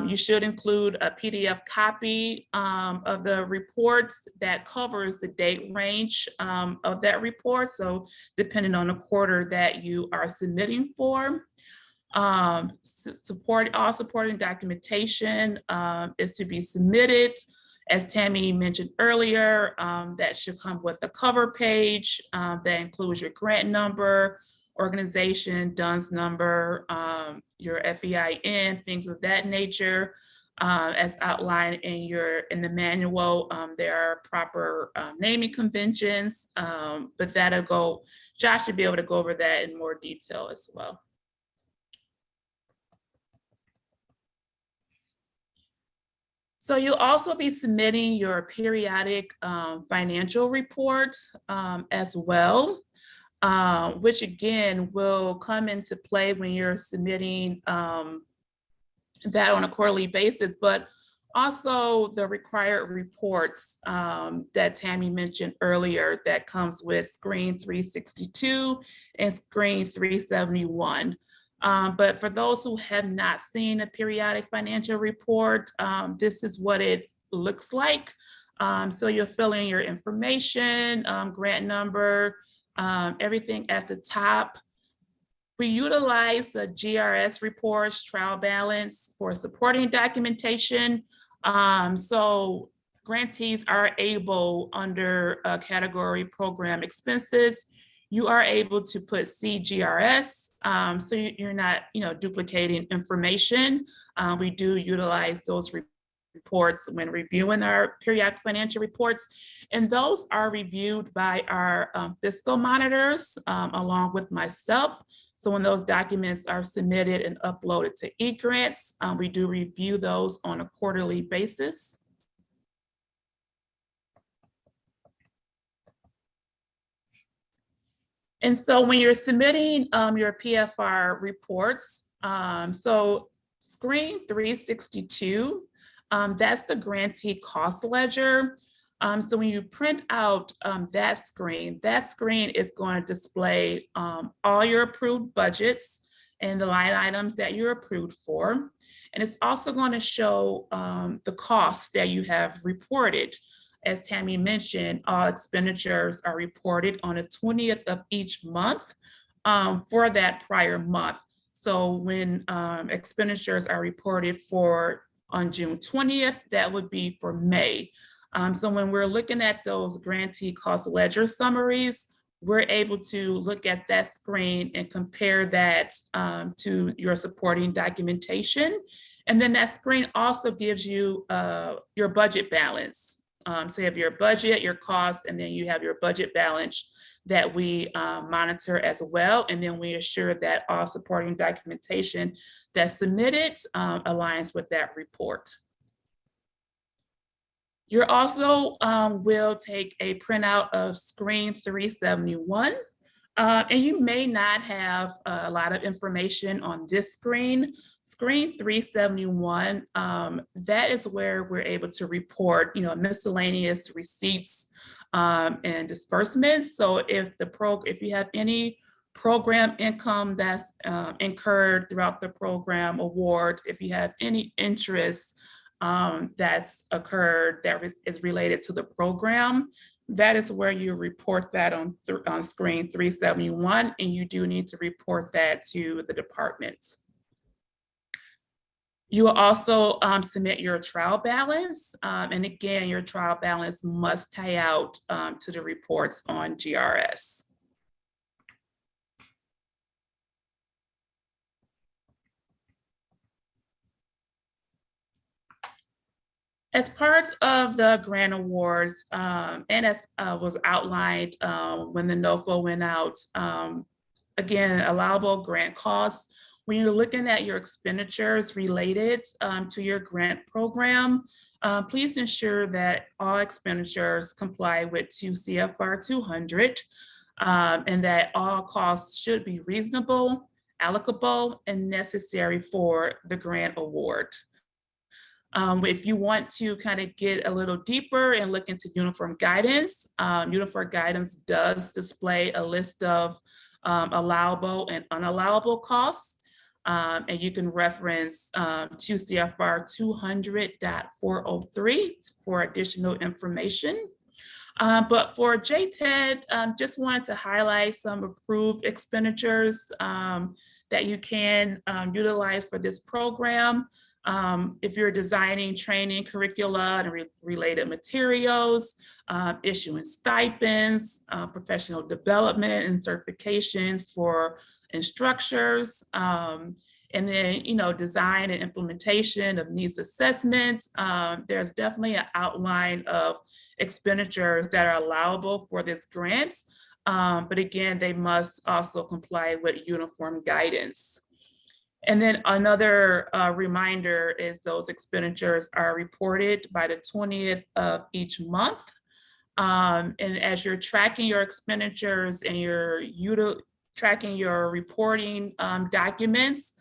You should include a PDF copy of the reports that covers the date range of that report. So depending on the quarter that you are submitting for. All supporting documentation is to be submitted. As Tammy mentioned earlier, that should come with a cover page that includes your grant number, organization, DUNS number, your FEIN, things of that nature. As outlined in the manual, there are proper naming conventions, but Josh should be able to go over that in more detail as well. So you'll also be submitting your periodic financial reports as well, which again will come into play when you're submitting that on a quarterly basis, but also the required reports that Tammy mentioned earlier that comes with Screen 362 and Screen 371. But for those who have not seen a periodic financial report, this is what it looks like. So you'll fill in your information, grant number, everything at the top. We utilize the GRS reports, trial balance for supporting documentation. So grantees are able, under category program expenses, you are able to put CGRS, so you're not, duplicating information. We do utilize those reports when reviewing our periodic financial reports, and those are reviewed by our fiscal monitors along with myself. So when those documents are submitted and uploaded to eGrants, we do review those on a quarterly basis. And so when you're submitting your PFR reports, so Screen 362, that's the grantee cost ledger. So when you print out that screen is going to display all your approved budgets and the line items that you're approved for. And it's also going to show the costs that you have reported. As Tammy mentioned, all expenditures are reported on the 20th of each month for that prior month. So when expenditures are reported for on June 20th, that would be for May. So when we're looking at those grantee cost ledger summaries, we're able to look at that screen and compare that to your supporting documentation. And then that screen also gives you your budget balance. So you have your budget, your costs, and then you have your budget balance that we monitor as well. And then we assure that all supporting documentation that's submitted aligns with that report. You also will take a printout of screen 371, and you may not have a lot of information on this screen. Screen 371, that is where we're able to report, miscellaneous receipts and disbursements. So if you have any program income that's incurred throughout the program award, if you have any interest that's occurred that is related to the program, that is where you report that on screen 371, and you do need to report that to the department. You will also submit your trial balance, and again, your trial balance must tie out to the reports on GRS. As part of the grant awards, and as was outlined when the NOFO went out, again, allowable grant costs, when you're looking at your expenditures related to your grant program, please ensure that all expenditures comply with 2 CFR 200, and that all costs should be reasonable, allocable, and necessary for the grant award. If you want to kind of get a little deeper and look into uniform guidance does display a list of allowable and unallowable costs. And you can reference 2 CFR 200.403 for additional information. But for JTED, just wanted to highlight some approved expenditures that you can utilize for this program. If you're designing training curricula and related materials, issuing stipends, professional development and certifications for instructors, and then, design and implementation of needs assessments. There's definitely an outline of expenditures that are allowable for this grant. But again, they must also comply with uniform guidance. And then another reminder is those expenditures are reported by the 20th of each month. And as you're tracking your expenditures and you're tracking your reporting documents,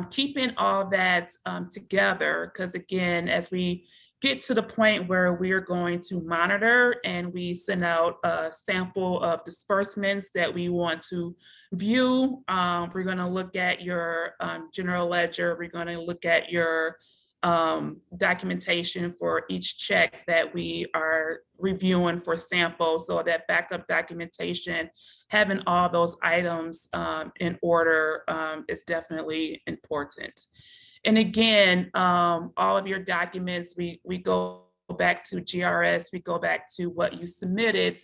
keeping all that together, because again, as we get to the point where we are going to monitor and we send out a sample of disbursements that we want to view, we're going to look at your general ledger, we're going to look at your documentation for each check that we are reviewing for sample. So that backup documentation, having all those items in order is definitely important. And again, all of your documents, we go back to GRS, we go back to what you submitted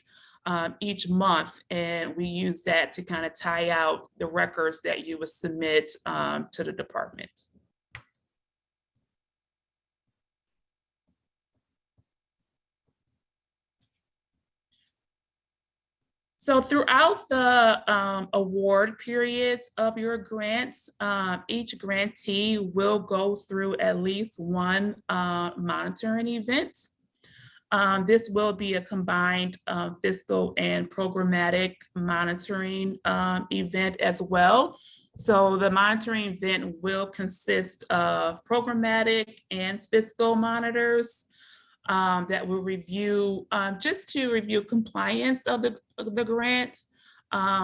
each month, and we use that to kind of tie out the records that you would submit to the department. So throughout the award periods of your grants, each grantee will go through at least one monitoring event. This will be a combined fiscal and programmatic monitoring event as well. So the monitoring event will consist of programmatic and fiscal monitors. that will review, just to review compliance of the grant.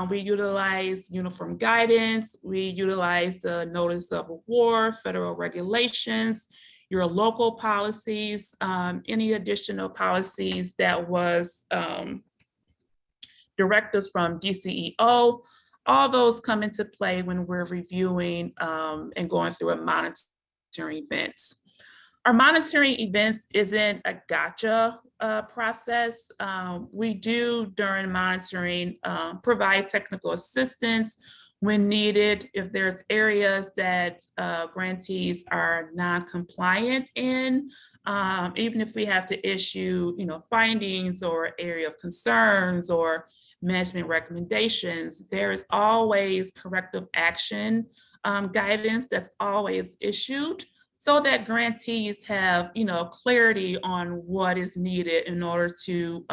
We utilize uniform guidance. We utilize the notice of award, federal regulations, your local policies, any additional policies that was directives from DCEO. All those come into play when we're reviewing and going through a monitoring events. Our monitoring events isn't a gotcha process. We do during monitoring provide technical assistance when needed. If there's areas that grantees are non-compliant in, even if we have to issue, findings or area of concerns or management recommendations, there is always corrective action guidance that's always issued, so that grantees have, clarity on what is needed in order to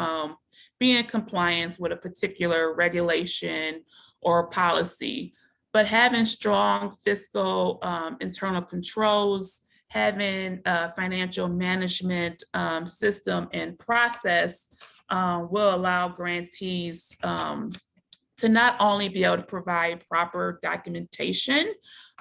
be in compliance with a particular regulation or policy. But having strong fiscal internal controls, having a financial management system and process will allow grantees to not only be able to provide proper documentation,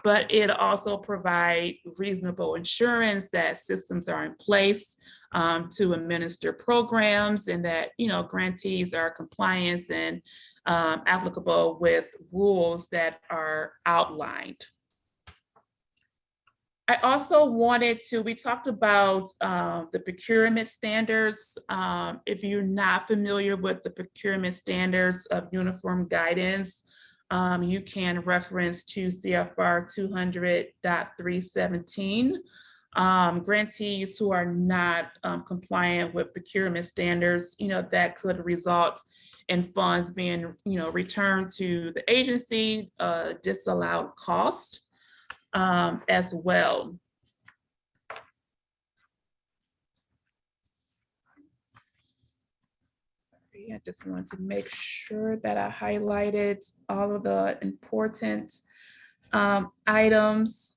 but it also provide reasonable assurance that systems are in place to administer programs, and that grantees are compliant and applicable with rules that are outlined. I also we talked about the procurement standards. If you're not familiar with the procurement standards of uniform guidance, you can reference to CFR 200.317. Grantees who are not compliant with procurement standards, that could result in funds being, returned to the agency, disallowed cost. As well. Sorry, I just wanted to make sure that I highlighted all of the important items.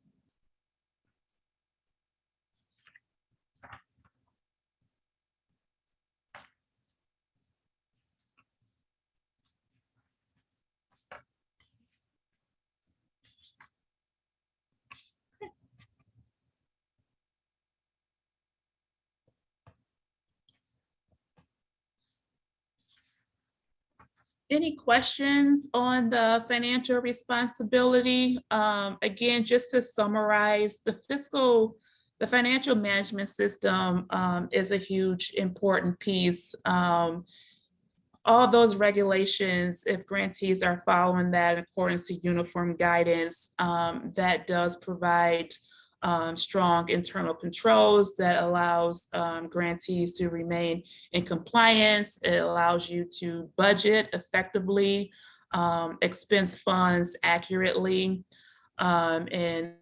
Any questions on the financial responsibility? Again, just to summarize, the financial management system is a huge, important piece. All those regulations, if grantees are following that in accordance to uniform guidance, that does provide strong internal controls that allows grantees to remain in compliance. It allows you to budget effectively, expense funds accurately, and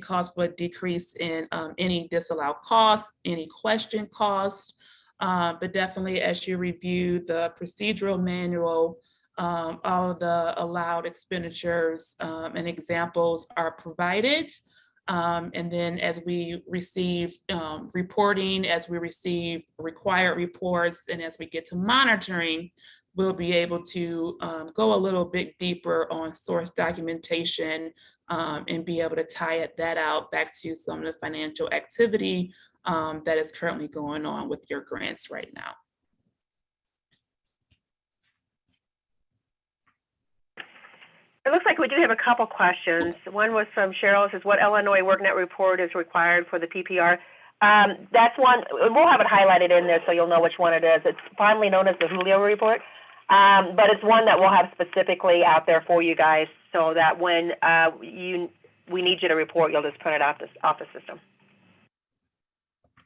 cause for a decrease in any disallowed costs, any question costs. But definitely as you review the procedural manual, all of the allowed expenditures and examples are provided. And then as we receive reporting, as we receive required reports, and as we get to monitoring, we'll be able to go a little bit deeper on source documentation and be able to tie that out back to some of the financial activity that is currently going on with your grants right now. It looks like we do have a couple questions. One was from Cheryl. It says, what Illinois Worknet report is required for the PPR? That's one, we'll have it highlighted in there so you'll know which one it is. It's finally known as the Julio report, but it's one that we'll have specifically out there for you guys so that when we need you to report, you'll just print it off the system.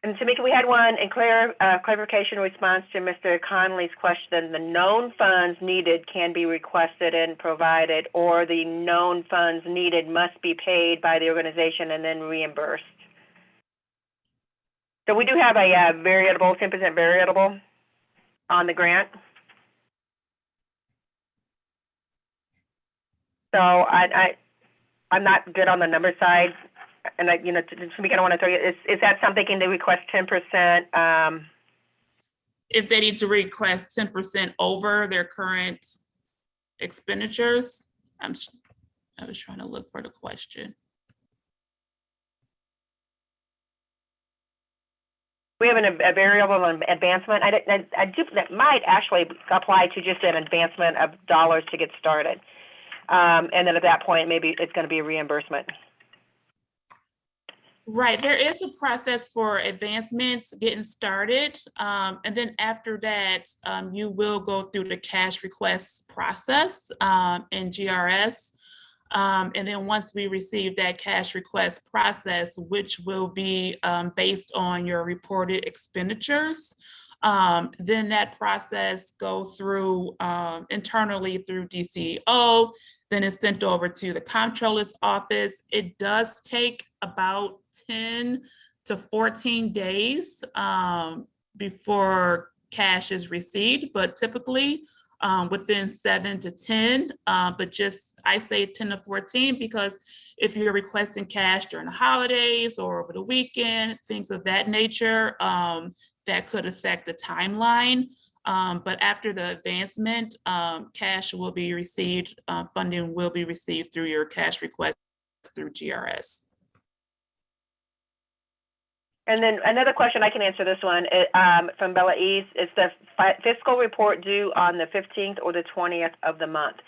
And Tamika, we had one in clarification response to Mr. Conley's question. The known funds needed can be requested and provided, or the known funds needed must be paid by the organization and then reimbursed. So we do have a variable, 10% variable on the grant. So I'm not good on the number side and I, you know, Tamika, I don't want to throw you, is that something they request 10%? If they need to request 10% over their current expenditures, I was trying to look for the question. We have a variable advancement. I do, that might actually apply to just an advancement of dollars to get started. And then at that point, maybe it's going to be a reimbursement. Right, there is a process for advancements getting started. And then after that, you will go through the cash request process in GRS. And then once we receive that cash request process, which will be based on your reported expenditures, then that process go through internally through DCO, then it's sent over to the comptroller's office. It does take about 10 to 14 days before cash is received, but typically within 7 to 10, but just I say 10 to 14 because if you're requesting cash during the holidays or over the weekend, things of that nature, that could affect the timeline. But after the advancement, cash will be received, funding will be received through your cash request through GRS. And then another question, I can answer this one from Bella East. Is the fiscal report due on the 15th or the 20th of the month?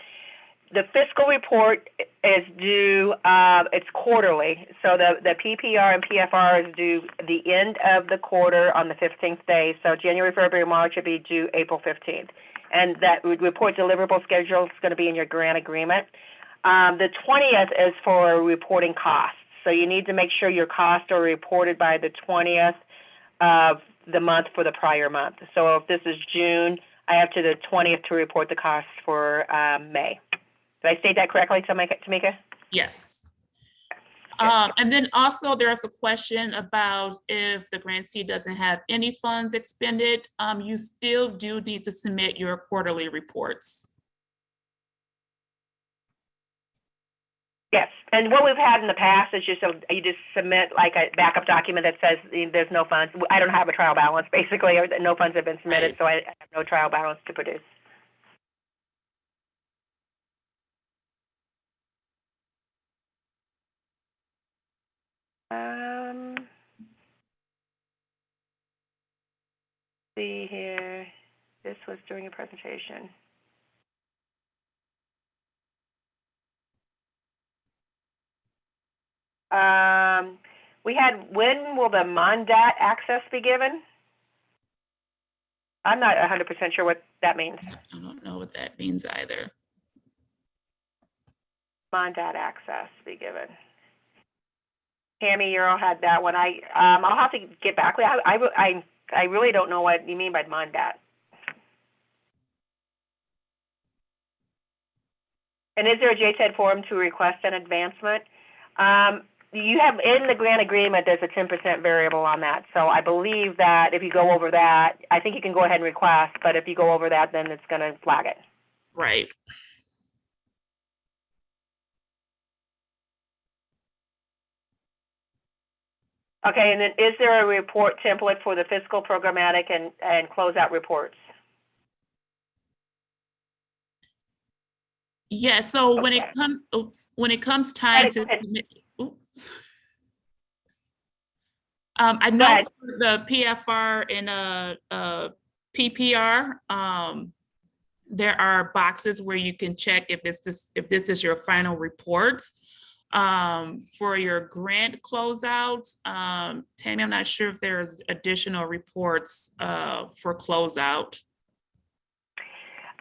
The fiscal report is due, it's quarterly. So the PPR and PFR is due the end of the quarter on the 15th day. So January, February, March would be due April 15th. And that report deliverable schedule is going to be in your grant agreement. The 20th is for reporting costs. So you need to make sure your costs are reported by the 20th of the month for the prior month. So if this is June, I have to the 20th to report the costs for May. Did I state that correctly, Tamika? Yes. And then also there's a question about if the grantee doesn't have any funds expended, you still do need to submit your quarterly reports. Yes, and what we've had in the past is you just submit like a backup document that says there's no funds. I don't have a trial balance, basically, or no funds have been submitted, so I have no trial balance to produce. See here, this was during a presentation. We had, when will the mandat access be given? I'm not 100% sure what that means. I don't know what that means either. Mandat access be given. Tammy, you all had that one. I'll have to get back with you. I really don't know what you mean by mandat. And is there a JTED form to request an advancement? You have in the grant agreement, there's a 10% variable on that. So I believe that if you go over that, I think you can go ahead and request, but if you go over that, then it's going to flag it. Right. Okay, and then is there a report template for the fiscal, programmatic, and closeout reports? Yeah, so when it comes time to submit, I know for the PFR and PPR, there are boxes where you can check if this is your final report. For your grant closeout, Tammy, I'm not sure if there's additional reports for closeout.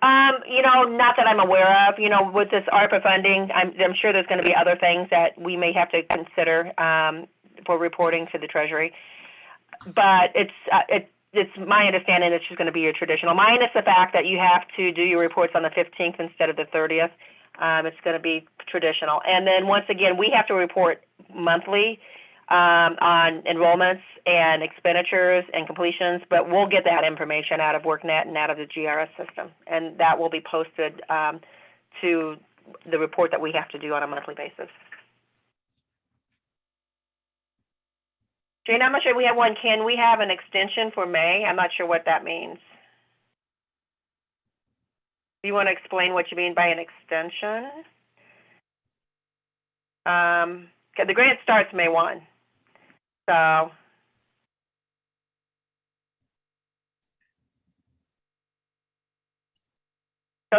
Not that I'm aware of. With this ARPA funding, I'm sure there's going to be other things that we may have to consider for reporting to the Treasury. But it's my understanding it's just going to be your traditional, minus the fact that you have to do your reports on the 15th instead of the 30th. It's going to be traditional. And then once again, we have to report monthly on enrollments and expenditures and completions, but we'll get that information out of Worknet and out of the GRS system. And that will be posted to the report that we have to do on a monthly basis. Jane, I'm not sure we have one. Can we have an extension for May? I'm not sure what that means. Do you want to explain what you mean by an extension? 'Cause the grant starts May 1. So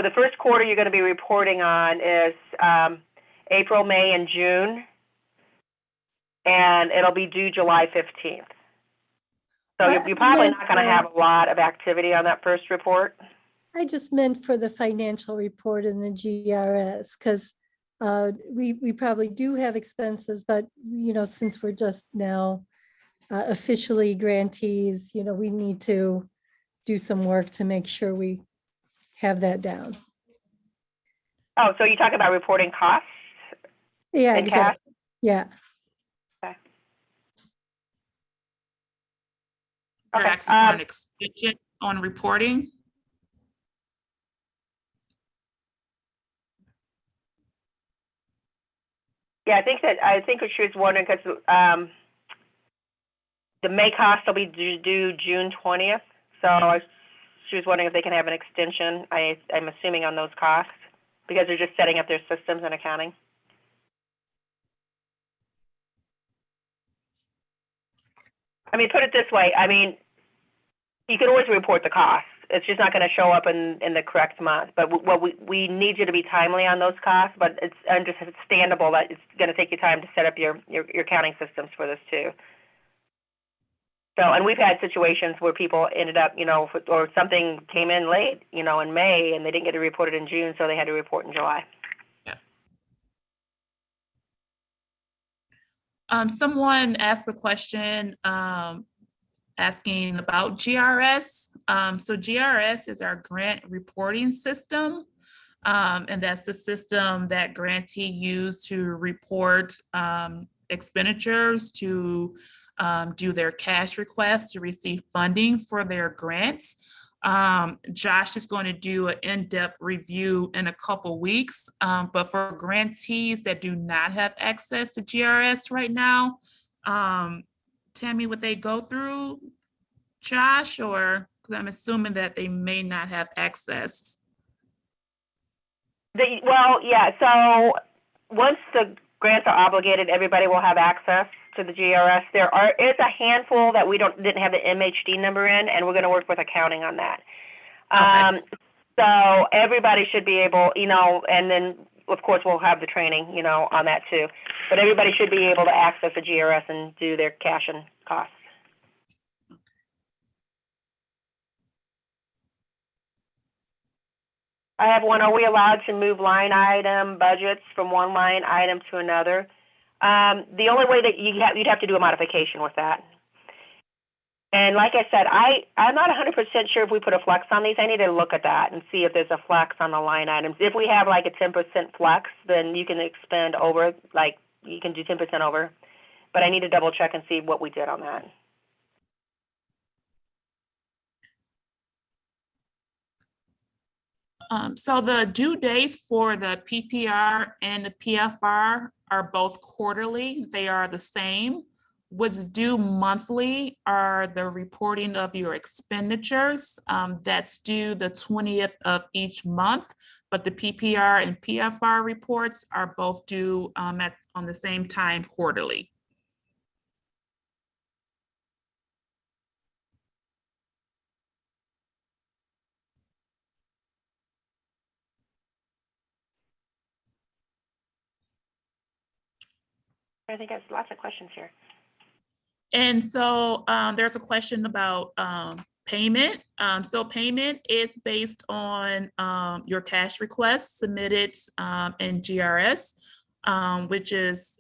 the first quarter you're going to be reporting on is April, May, and June, and it'll be due July 15th. So you're probably not going to have a lot of activity on that first report. I just meant for the financial report in the GRS, because we probably do have expenses, but, you know, since we're just now officially grantees, you know, we need to do some work to make sure we have that down. Oh, so you talk about reporting costs? Yeah, and cash? exactly. Yeah. Okay. You're Okay, asking for an extension on reporting? Yeah, I think what she was wondering, because the May cost will be due June 20th. So she was wondering if they can have an extension. I'm assuming on those costs, because they're just setting up their systems and accounting. I mean, put it this way. I mean, you can always report the costs. It's just not going to show up in the correct month. But what we need you to be timely on those costs. But it's understandable that it's going to take you time to set up your accounting systems for this too. So, and we've had situations where people ended up, you know, or something came in late, you know, in May, and they didn't get it reported in June, so they had to report in July. Someone asked a question asking about GRS. So GRS is our grant reporting system, and that's the system that grantee use to report expenditures, to do their cash requests, to receive funding for their grants. Josh is going to do an in-depth review in a couple weeks, but for grantees that do not have access to GRS right now, Tammy, would they go through Josh, or, because I'm assuming that they may not have access? Well, yeah, so once the grants are obligated, everybody will have access to the GRS. There is a handful that we didn't have the MHD number in, and we're going to work with accounting on that. Okay. So everybody should be able, you know, and then of course we'll have the training, you know, on that too. But everybody should be able to access the GRS and do their cash and costs. I have one. Are we allowed to move line item budgets from one line item to another? The only way that you'd have to do a modification with that. And like I said, I'm not 100% sure if we put a flex on these. I need to look at that and see if there's a flex on the line items. If we have like a 10% flex, then you can expend over, like you can do 10% over. But I need to double check and see what we did on that. So the due dates for the PPR and the PFR are both quarterly. They are the same. What's due monthly are the reporting of your expenditures. That's due the 20th of each month, but the PPR and PFR reports are both due on the same time quarterly. I think there's lots of questions here. And so there's a question about payment. So payment is based on your cash request submitted in GRS, which is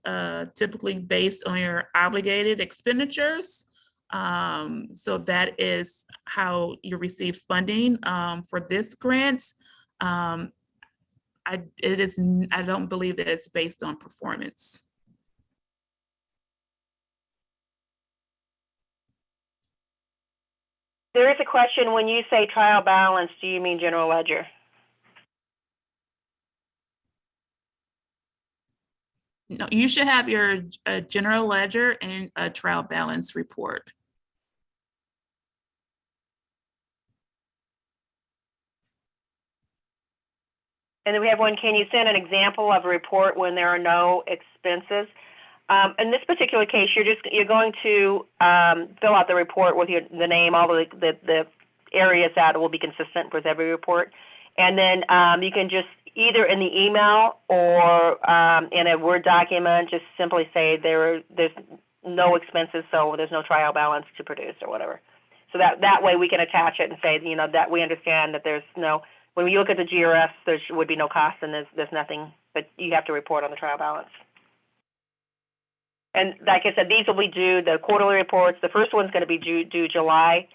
typically based on your obligated expenditures. So that is how you receive funding for this grant. I don't believe that it's based on performance. There is a question, when you say trial balance, do you mean general ledger? No, you should have your general ledger and a trial balance report. And then we have one, can you send an example of a report when there are no expenses? In this particular case, you're going to fill out the report with the name, all the areas that will be consistent with every report. And then you can just either in the email or in a Word document, just simply say there's no expenses, so there's no trial balance to produce or whatever. So that way we can attach it and say, that we understand that there's no, when you look at the GRS, there would be no cost and there's nothing, but you have to report on the trial balance. And like I said, these will be due, the quarterly reports. The first one's going to be due July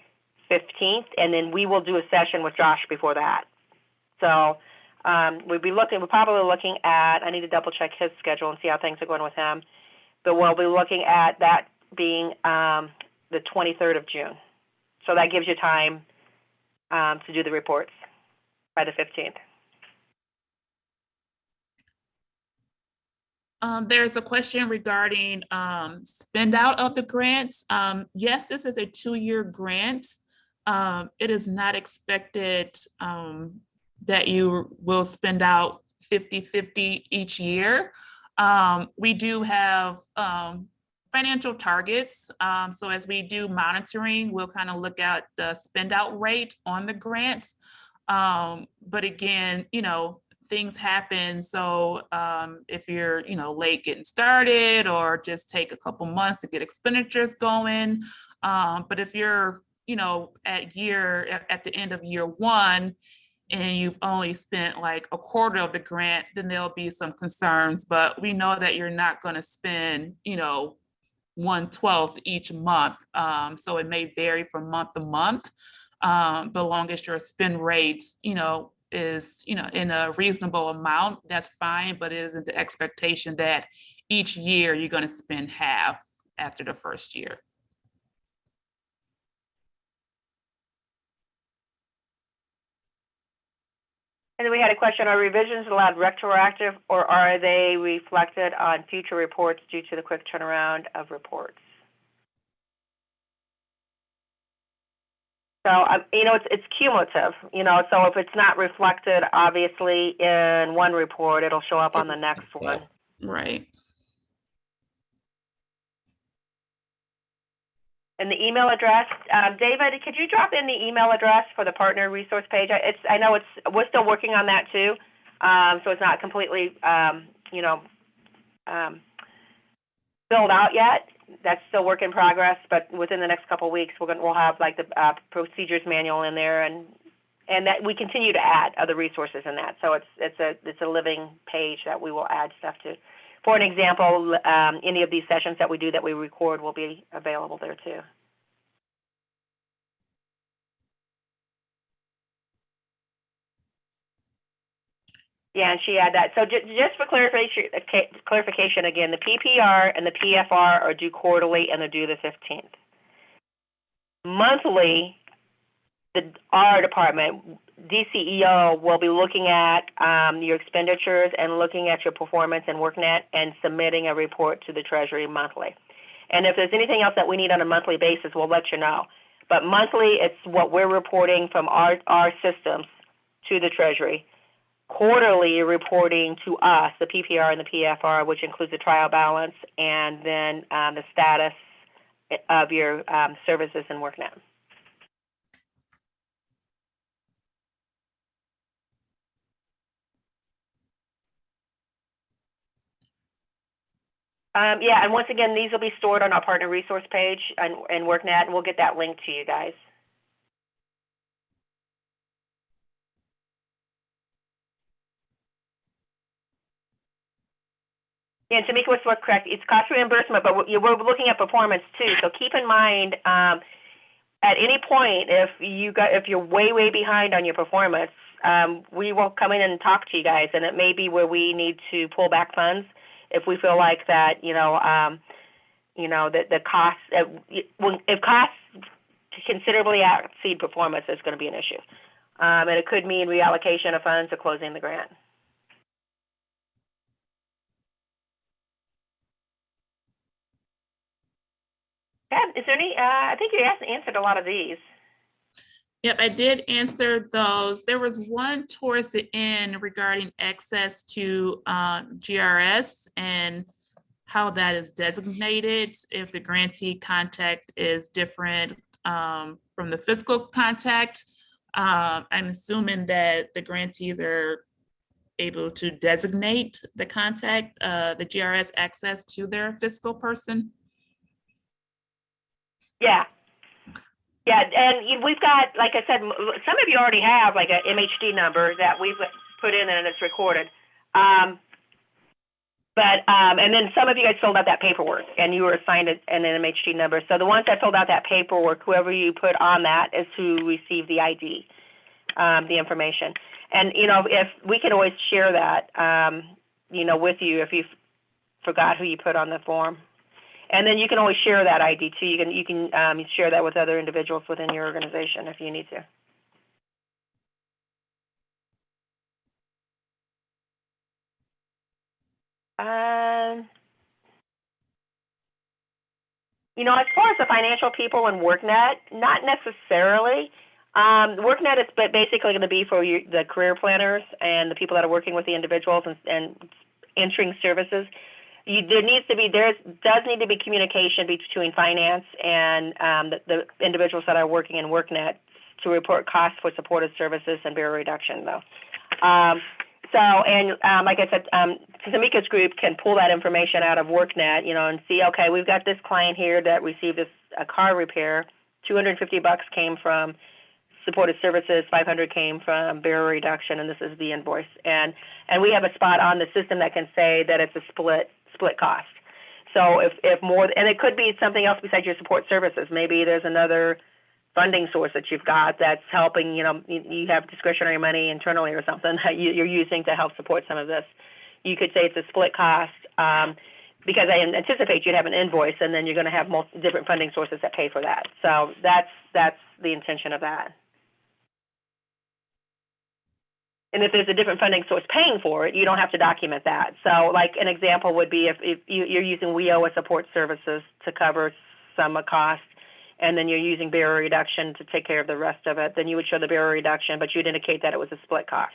15th, and then we will do a session with Josh before that. So we're probably looking at, I need to double check his schedule and see how things are going with him, but we'll be looking at that being the 23rd of June. So that gives you time to do the reports by the 15th. There's a question regarding spend out of the grants. Yes, this is a 2-year grant. It is not expected that you will spend out 50-50 each year. We do have financial targets. So as we do monitoring, we'll kind of look at the spend out rate on the grants. But again, things happen. So if you're, late getting started or just take a couple months to get expenditures going. But if you're, at the end of year 1 and you've only spent like a quarter of the grant, then there'll be some concerns, but we know that you're not going to spend, 1/12 each month. So it may vary from month to month. But long as your spend rate, is, in a reasonable amount, that's fine, but it isn't the expectation that each year you're going to spend half after the first year. And then we had a question, are revisions allowed retroactive or are they reflected on future reports due to the quick turnaround of reports? So, it's cumulative, so if it's not reflected, obviously, in one report, it'll show up on the next one. Right. And the email address, David, could you drop in the email address for the partner resource page? I know we're still working on that too, so it's not completely, filled out yet. That's still work in progress, but within the next couple of weeks, we'll have like the procedures manual in there, and that we continue to add other resources in that. So it's a living page that we will add stuff to. For an example, any of these sessions that we record will be available there too. Yeah, and she had that. So just for clarification again, the PPR and the PFR are due quarterly and they're due the 15th. Monthly, our department, DCEO, will be looking at your expenditures and looking at your performance in Worknet and submitting a report to the Treasury monthly. And if there's anything else that we need on a monthly basis, we'll let you know. But monthly, it's what we're reporting from our systems to the Treasury. Quarterly, you're reporting to us, the PPR and the PFR, which includes the trial balance and then the status of your services in Worknet. Yeah, and once again, these will be stored on our partner resource page in Worknet, and we'll get that link to you guys. Yeah, and Tamika was correct. It's cost reimbursement, but we're looking at performance too. So keep in mind, at any point, if you're way behind on your performance, we will come in and talk to you guys, and it may be where we need to pull back funds if we feel like that, the costs, if costs considerably exceed performance, there's going to be an issue, and it could mean reallocation of funds or closing the grant. Deb, is there any, I think you answered a lot of these. Yep, I did answer those. There was one towards the end regarding access to GRS and how that is designated, if the grantee contact is different from the fiscal contact. I'm assuming that the grantees are able to designate the contact, the GRS access to their fiscal person. Yeah. Yeah, and we've got, like I said, some of you already have like a MHD number that we've put in and it's recorded. And then some of you guys filled out that paperwork and you were assigned an MHD number. So the ones that filled out that paperwork, whoever you put on that is who received the ID, the information. And, you know, if we can always share that, you know, with you if you forgot who you put on the form. And then you can always share that ID too. You can share that with other individuals within your organization if you need to. You know, as far as the financial people in Worknet, not necessarily. Worknet is basically going to be for the career planners and the people that are working with the individuals and entering services. There does need to be communication between finance and the individuals that are working in Worknet to report costs for supported services and bureau reduction, though. Like I said, Tamika's group can pull that information out of Worknet, you know, and see, okay, we've got this client here that received a car repair. $250 came from supported services, $500 came from bureau reduction, and this is the invoice. And we have a spot on the system that can say that it's a split cost. So if more, and it could be something else besides your support services. Maybe there's another funding source that you've got that's helping, you know, you have discretionary money internally or something that you're using to help support some of this. You could say it's a split cost because I anticipate you'd have an invoice and then you're going to have different funding sources that pay for that. So that's the intention of that. And if there's a different funding source paying for it, you don't have to document that. So like an example would be if you're using WEOA support services to cover some cost, and then you're using bureau reduction to take care of the rest of it, then you would show the bureau reduction, but you'd indicate that it was a split cost.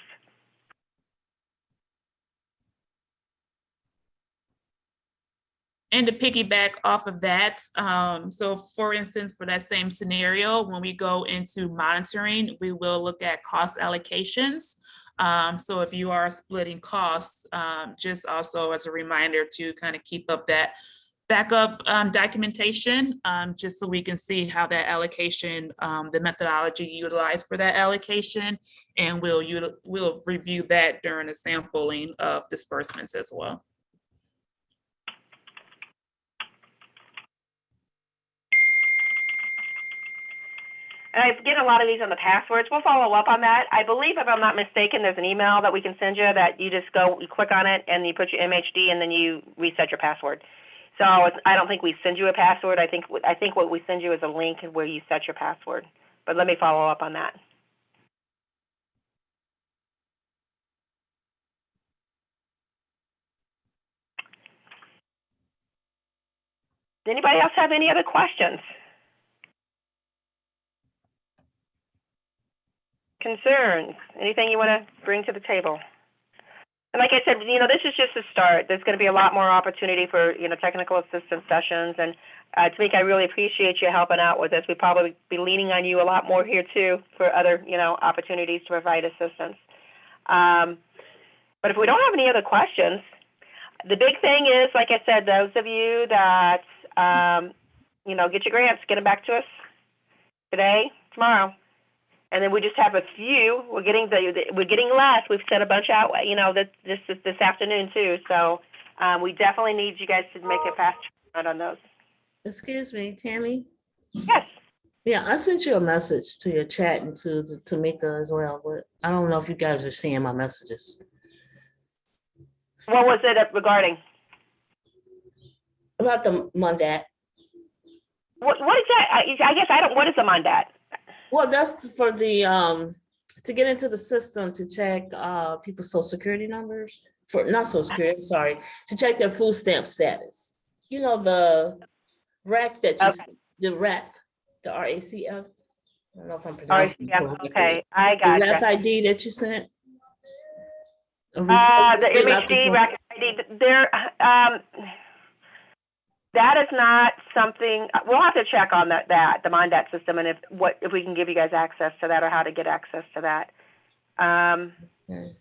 And to piggyback off of that, so for instance, for that same scenario, when we go into monitoring, we will look at cost allocations. So if you are splitting costs, just also as a reminder to kind of keep up that backup documentation, just so we can see how that allocation, the methodology utilized for that allocation, and we'll review that during the sampling of disbursements as well. And I get a lot of these on the passwords. We'll follow up on that. I believe, if I'm not mistaken, there's an email that we can send you that you just you click on it, and you put your MHD, and then you reset your password. So I don't think we send you a password. I think what we send you is a link where you set your password. But let me follow up on that. Does anybody else have any other questions? Concerns? Anything you want to bring to the table? And like I said, you know, this is just a start. There's going to be a lot more opportunity for, you know, technical assistance sessions. And Tamika, I really appreciate you helping out with this. We'd probably be leaning on you a lot more here too for other, you know, opportunities to provide assistance. But if we don't have any other questions, the big thing is, like I said, those of you that, you know, get your grants, get them back to us today, tomorrow. And then we just have a few. We're getting less. We've sent a bunch out, you know, this afternoon too. So we definitely need you guys to make a fast turnaround on those. Excuse me, Tammy. Yes. Yeah, I sent you a message to your chat and to Tamika as well, but I don't know if you guys are seeing my messages. What was it regarding? About the mandat. What is that? I guess I don't. What is a mandat? Well, that's for the to get into the system to check people's social security numbers for not social security. I'm sorry, to check their food stamp status. You know, the rack that you see. the REF, the RACF. I don't know if I'm pronouncing it RCF, correctly. okay, I The REF gotcha. ID that you sent? A report The you fill out MHD form? record ID, that is not something, we'll have to check on the MONDAT system and if we can give you guys access to that or how to get access to that. Okay.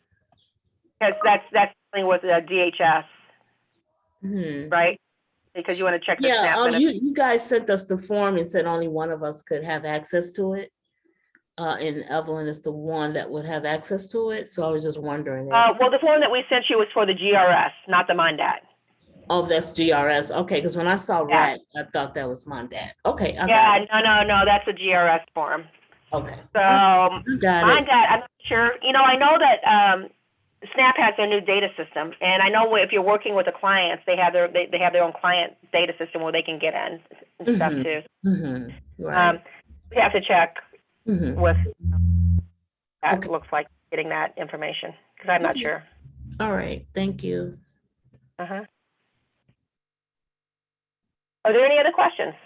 Because that's something with the DHS, Mhm. right? Because you want to check the Yeah, SNAP benefits. you guys sent us the form and said only one of us could have access to it. And Evelyn is the one that would have access to it, so I was just wondering. Well, the form that we sent you was for the GRS, not the MONDAT. Oh, that's GRS, okay, because when I saw Yeah. RAC, I thought that was my dad. Okay, I got Yeah, it. no, that's a GRS form. Okay. So I got it. MONDAT, I'm not sure. I know that SNAP has their new data system, and I know if you're working with the clients, they have their own client data system where they can get in and stuff Mhm. too. Right. We have to check Mhm. with that Okay. looks like getting that information because I'm not Okay. sure. All right, thank you. Uh-huh. Are there any other questions?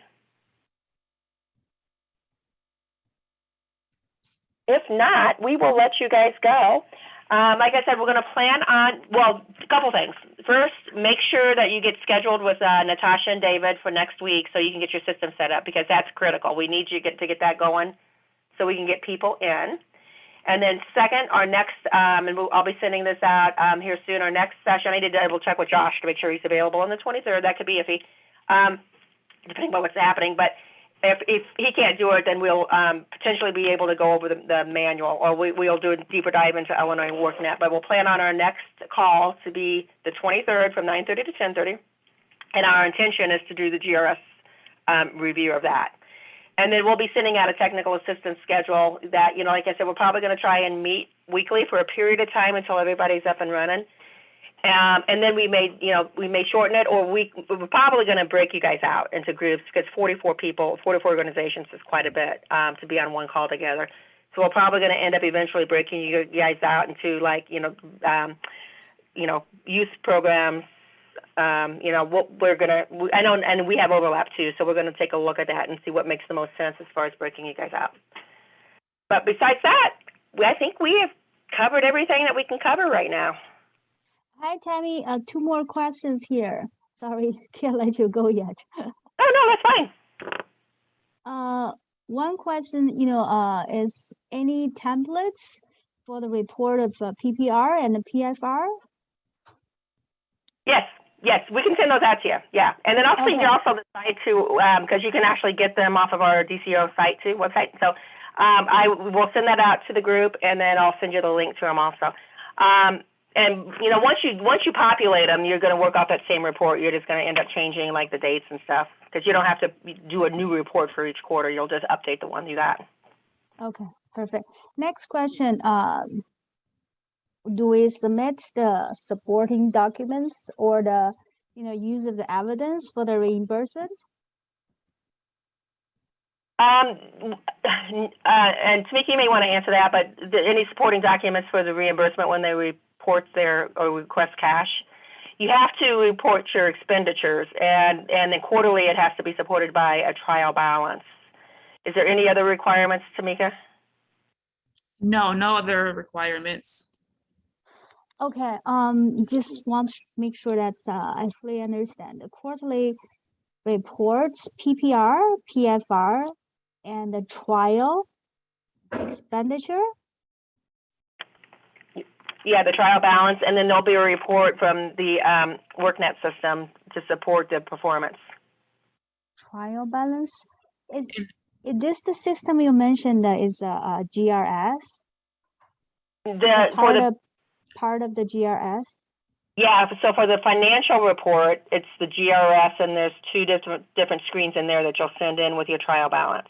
If not, we will let you guys go. Like I said, we're going to plan on, well, a couple things. First, make sure that you get scheduled with Natasha and David for next week so you can get your system set up because that's critical. We need you to get that going so we can get people in. And then second, our next, and I'll be sending this out here soon, our next session, I need to double check with Josh to make sure he's available on the 23rd. That could be iffy, depending on what's happening. But if he can't do it, then we'll potentially be able to go over the manual, or we'll do a deeper dive into Illinois Worknet. But we'll plan on our next call to be the 23rd from 9:30 to 10:30. And our intention is to do the GRS review of that. And then we'll be sending out a technical assistance schedule that, like I said, we're probably going to try and meet weekly for a period of time until everybody's up and running. And then we may shorten it, or we're probably going to break you guys out into groups because 44 organizations is quite a bit to be on one call together. So we're probably going to end up eventually breaking you guys out into youth programs. What we're gonna, I know, and we have overlap too, so we're gonna take a look at that and see what makes the most sense as far as breaking you guys out. But besides that, I think we have covered everything that we can cover right now. Hi, Tammy. Two more questions here. Sorry, can't let you go yet. Oh no, that's fine. One question, is any templates for the report of PPR and the PFR? Yes, we can send those out to you. Yeah, and then I'll send you Okay. also the site too, because you can actually get them off of our DCO site too, website. So I will send that out to the group, and then I'll send you the link to them also. And once you populate them, you're going to work off that same report. You're just going to end up changing like the dates and stuff because you don't have to do a new report for each quarter. You'll just update the one you got. Okay, perfect. Next question. Do we submit the supporting documents or the use of the evidence for the reimbursement? And Tamika, you may want to answer that, but any supporting documents for the reimbursement when they report or request cash, you have to report your expenditures, and then quarterly it has to be supported by a trial balance. Is there any other requirements, Tamika? No other requirements. Okay, just want to make sure that I fully understand the quarterly reports, PPR, PFR, and the trial expenditure. Yeah, the trial balance, and then there'll be a report from the Worknet system to support the performance. Trial balance is this the system you mentioned that is GRS? Part of the GRS? Yeah, so for the financial report, it's the GRS, and there's two different screens in there that you'll send in with your trial balance.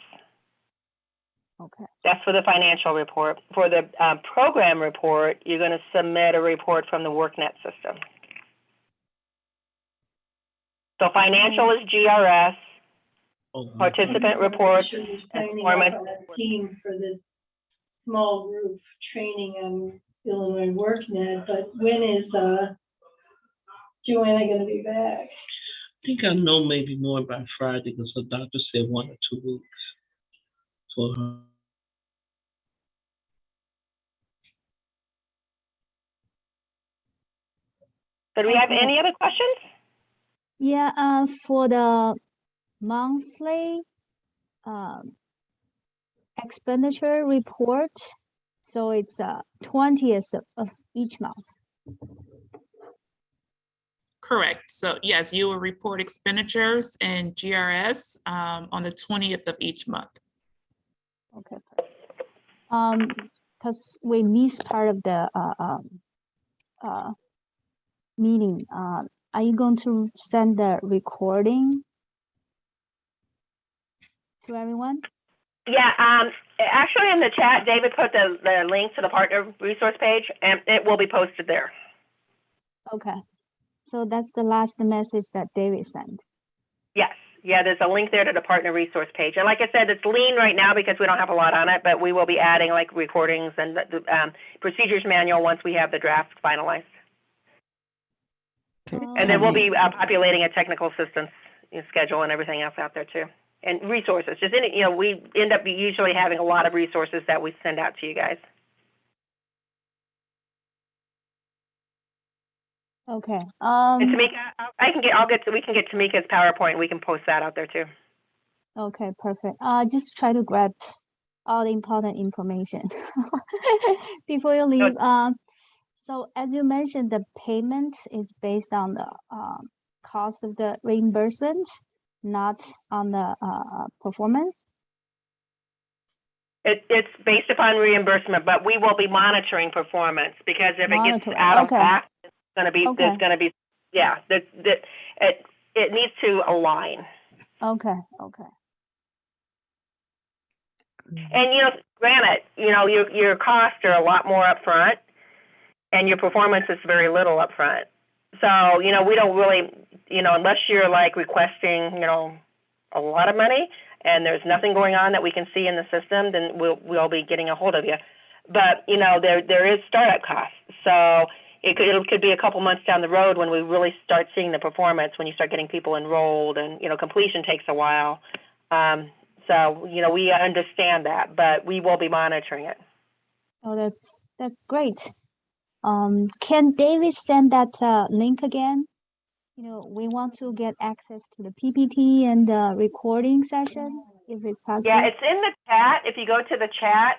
Okay. That's for the financial report. For the program report, you're going to submit a report from the Worknet system. So financial is GRS, participant reports, and performance. Team for this small group training on Illinois Worknet, but when is Joanna going to be back? think I know maybe more by Friday because the doctor said 1 or 2 weeks for her. So do we have Okay. any other questions? Yeah, for the monthly expenditure report, so it's 20th of each month. Correct. So yes, you will report expenditures and GRS on the 20th of each month. Okay. Because we missed part of the meeting. Are you going to send the recording to everyone? Yeah, actually in the chat, David put the link to the partner resource page, and it will be posted there. Okay. So that's the last message that David sent. Yes, yeah, there's a link there to the partner resource page. And like I said, it's lean right now because we don't have a lot on it, but we will be adding like recordings and the procedures manual once we have the draft finalized. Okay. And then we'll Tammy. be populating a technical assistance schedule and everything else out there too. And resources, just any, we end up usually having a lot of resources that we send out to you guys. Okay. And Tamika, we can get Tamika's PowerPoint. We can post that out there too. Okay, perfect. Just try to grab all the important information before you leave. So as you mentioned, the payment is based on the cost of the reimbursement, not on the performance. It's based upon reimbursement, but we will be monitoring performance because if it gets Monitoring, out of okay. whack, there's Okay. going to be, yeah, it needs to align. Okay, okay. And granted, your costs are a lot more upfront, and your performance is very little upfront. So we don't really, unless you're like requesting, a lot of money, and there's nothing going on that we can see in the system, then we'll be getting a hold of you. But there is startup costs, so it could be a couple months down the road when we really start seeing the performance, when you start getting people enrolled, and completion takes a while. So we understand that, but we will be monitoring it. Oh, that's great. Can David send that link again? We want to get access to the PPT and the recording session, if it's possible. Yeah, it's in the chat. If you go to the chat.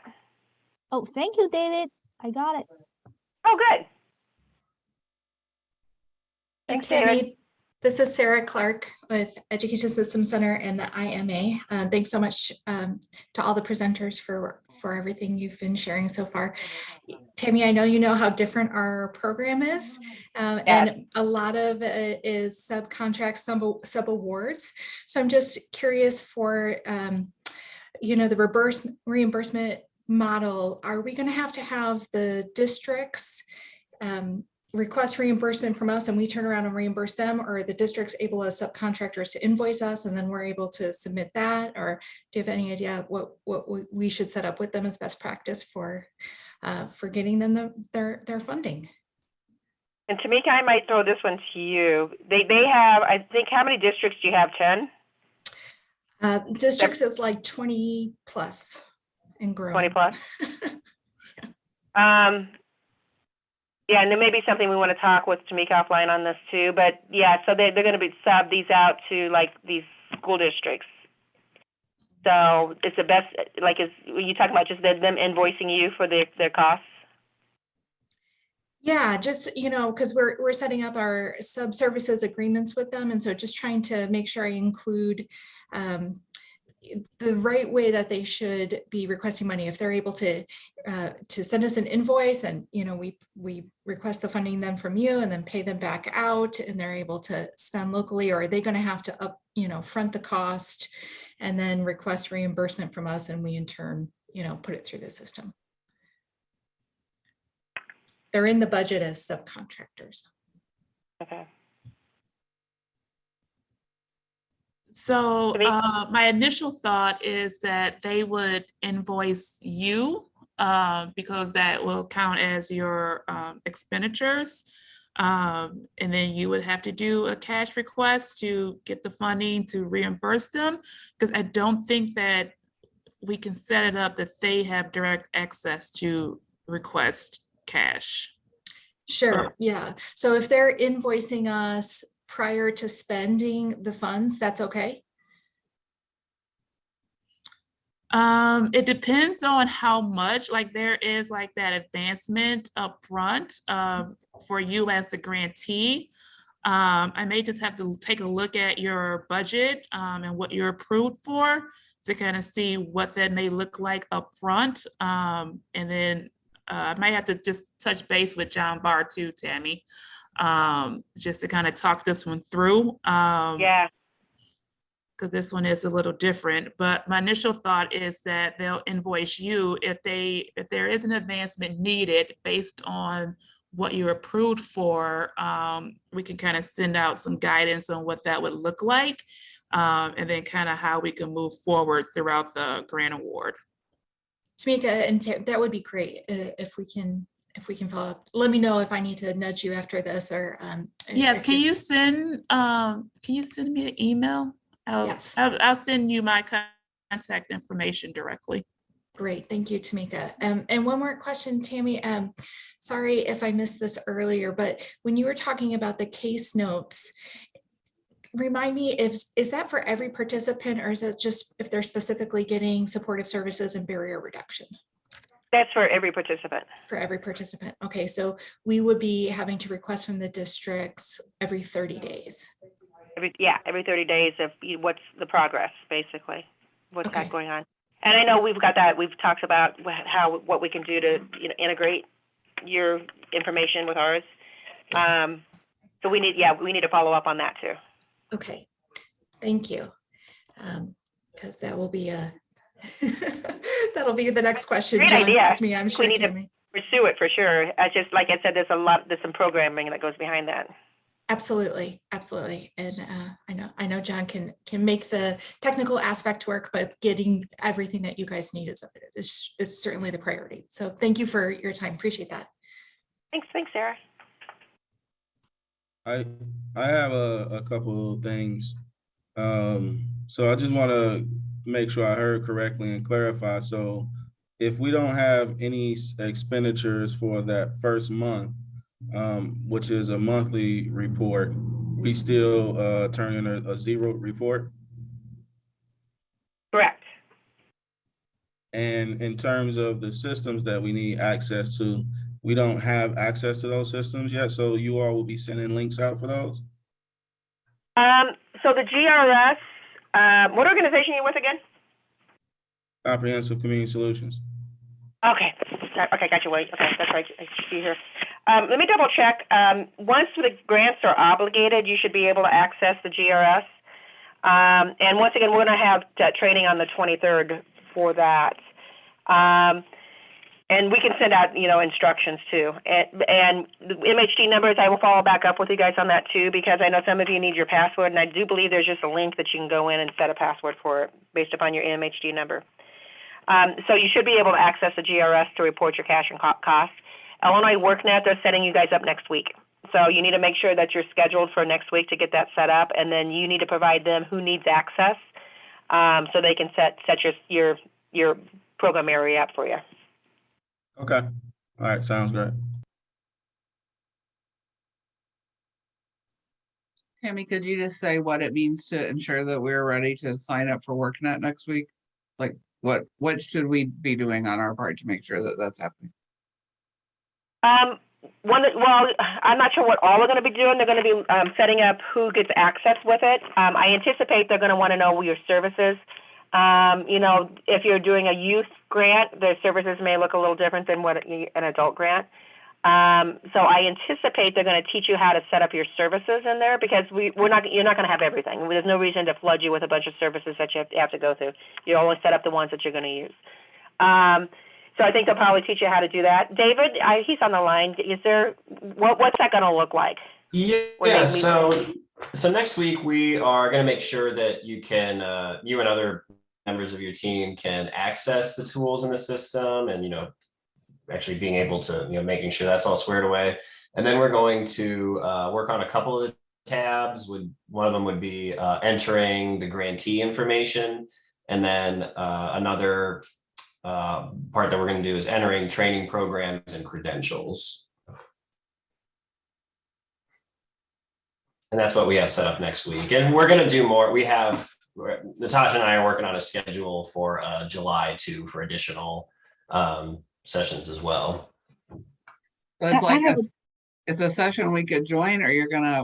Oh, thank you, David. I got it. Oh, good. Hey, Thanks, David. Tammy. This is Sarah Clark with Education Systems Center and the IMA. Thanks so much to all the presenters for everything you've been sharing so far. Tammy, I know you know how different our program is, and a lot of it is subcontracts, sub-awards. So I'm just curious for, the reimbursement model. Are we going to have the districts request reimbursement from us and we turn around and reimburse them, or are the districts able as subcontractors to invoice us and then we're able to submit that? Or do you have any idea what we should set up with them as best practice for getting them their funding? And Tamika, I might throw this one to you. They have, I think, how many districts do you have? 10? Districts is like 20 plus and growing. 20 plus. Yeah, and there may be something we want to talk with Tamika offline on this too. But yeah, so they're going to be sub these out to like these school districts. So it's the best, like, is you talking about just them invoicing you for their costs? Yeah, just, because we're setting up our sub services agreements with them. And so just trying to make sure I include the right way that they should be requesting money. If they're able to send us an invoice and, we request the funding then from you and then pay them back out and they're able to spend locally, or are they going to have to front the cost and then request reimbursement from us and we in turn, put it through the system? They're in the budget as subcontractors. Okay. So my initial thought is that they would invoice you because that will count as your expenditures. And then you would have to do a cash request to get the funding to reimburse them, because I don't think that we can set it up that they have direct access to request cash. Sure, yeah. So if they're invoicing us prior to spending the funds, that's okay? It depends on how much, like there is like that advancement up front for you as the grantee. I may just have to take a look at your budget and what you're approved for to kind of see what that may look like up front. And then I might have to just touch base with John Barr too, Tammy, just to kind of talk this one through. Yeah. Because this one is a little different, but my initial thought is that they'll invoice you if there is an advancement needed based on what you're approved for. We can kind of send out some guidance on what that would look like, and then kind of how we can move forward throughout the grant award. Tamika, and that would be great if we can follow up. Let me know if I need to nudge you after this or. Yes, can you send me an email? Yes. I'll send you my contact information directly. Great, thank you, Tamika. And one more question, Tammy. Sorry if I missed this earlier, but when you were talking about the case notes, remind me, is that for every participant, or is that just if they're specifically getting supportive services and barrier reduction? That's for every participant. For every participant. Okay, so we would be having to request from the districts every 30 days. Every 30 days of what's the progress, basically, what's Okay. got going on. And I know we've got that. We've talked about what we can do to integrate your information with ours. So we need to follow up on that too. Okay, thank you. Because that will be that'll be the next question. Great John idea. asked me, I'm sure, We need to Tammy. pursue it for sure. I just, like I said, there's some programming that goes behind that. Absolutely, absolutely. And I know John can make the technical aspect work, but getting everything that you guys need is certainly the priority. So thank you for your time. Appreciate that. Thanks, Sarah. I have a couple of things. So I just want to make sure I heard correctly and clarify. So if we don't have any expenditures for that first month, which is a monthly report, we still turn in a zero report? Correct. And in terms of the systems that we need access to, we don't have access to those systems yet, so you all will be sending links out for those? So the GRS, what organization are you with again? Comprehensive Community Solutions. Okay, got you. Wait, okay, that's right. I see here. Let me double check. Once the grants are obligated, you should be able to access the GRS. And once again, we're going to have training on the 23rd for that. And we can send out, instructions too. And the MHD numbers, I will follow back up with you guys on that too, because I know some of you need your password, and I do believe there's just a link that you can go in and set a password for it based upon your MHD number. So you should be able to access the GRS to report your cash and costs. Illinois Worknet, they're setting you guys up next week. So you need to make sure that you're scheduled for next week to get that set up, and then you need to provide them who needs access so they can set your program area up for you. Okay. All right. Sounds great. Tammy, could you just say what it means to ensure that we're ready to sign up for Worknet next week? Like what should we be doing on our part to make sure that that's happening? I'm not sure what all are going to be doing. They're going to be setting up who gets access with it. I anticipate they're going to want to know your services. If you're doing a youth grant, the services may look a little different than what an adult grant. So I anticipate they're going to teach you how to set up your services in there, because you're not going to have everything. There's no reason to flood you with a bunch of services that you have to go through. You only set up the ones that you're going to use. So I think they'll probably teach you how to do that. David, he's on the line. Is there what's that going to look like? Yeah. So next week we are going to make sure that you can, you and other members of your team can access the tools in the system, and actually being able to making sure that's all squared away. And then we're going to work on a couple of the tabs. One of them would be entering the grantee information. And then another part that we're going to do is entering training programs and credentials. And that's what we have set up next week. And we're going to do more. Natasha and I are working on a schedule for July too, for additional sessions as well. So it's like it's a session we could join, or you're gonna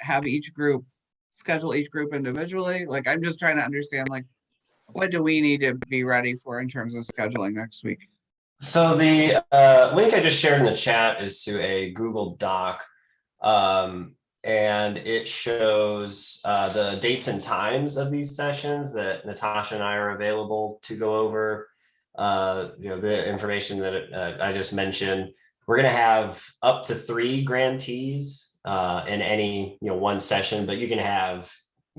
have each group, schedule each group individually? Like, I'm just trying to understand, like, what do we need to be ready for in terms of scheduling next week? So the link I just shared in the chat is to a Google Doc, and it shows the dates and times of these sessions that Natasha and I are available to go over. The information that I just mentioned. We're going to have up to 3 grantees in any one session, but you can have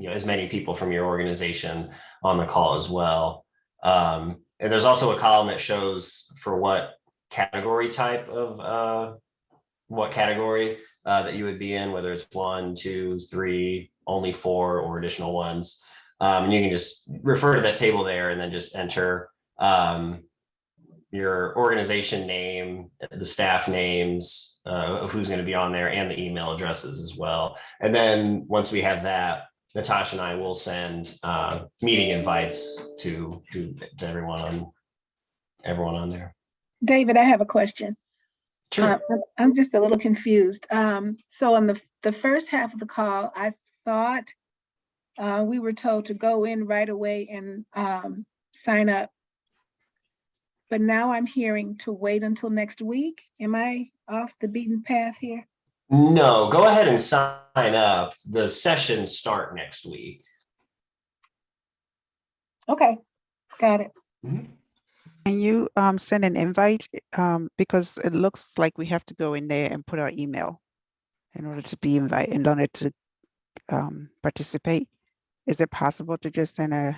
as many people from your organization on the call as well. And there's also a column that shows for what category type of that you would be in, whether it's 1, 2, 3, only 4, or additional ones. And you can just refer to that table there and then just enter your organization name, the staff names of who's going to be on there, and the email addresses as well. And then once we have that, Natasha and I will send meeting invites to everyone on there. David, I have a question. Sure. I'm just a little confused. So on the first half of the call, I thought we were told to go in right away and sign up. But now I'm hearing to wait until next week. Am I off the beaten path here? No, go ahead and sign up. The sessions start next week. Okay, got it. Mm-hmm. Can you send an invite? Because it looks like we have to go in there and put our email in order to be invited, in order to participate. Is it possible to just send an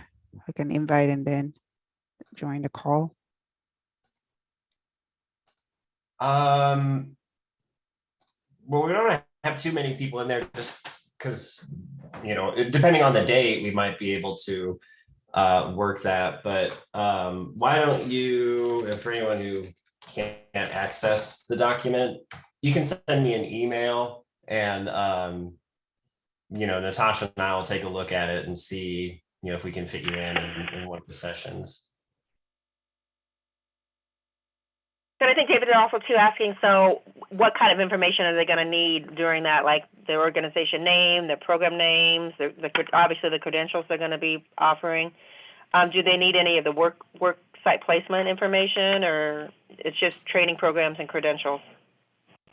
invite and then join the call? Well, we don't have too many people in there just because, depending on the date, we might be able to work that. But why don't you, and for anyone who can't access the document, you can send me an email and, Natasha and I will take a look at it and see, if we can fit you in one of the sessions. And I think David is also too asking, so what kind of information are they going to need during that, like their organization name, their program names, obviously the credentials they're going to be offering. Do they need any of the work site placement information, or it's just training programs and credentials?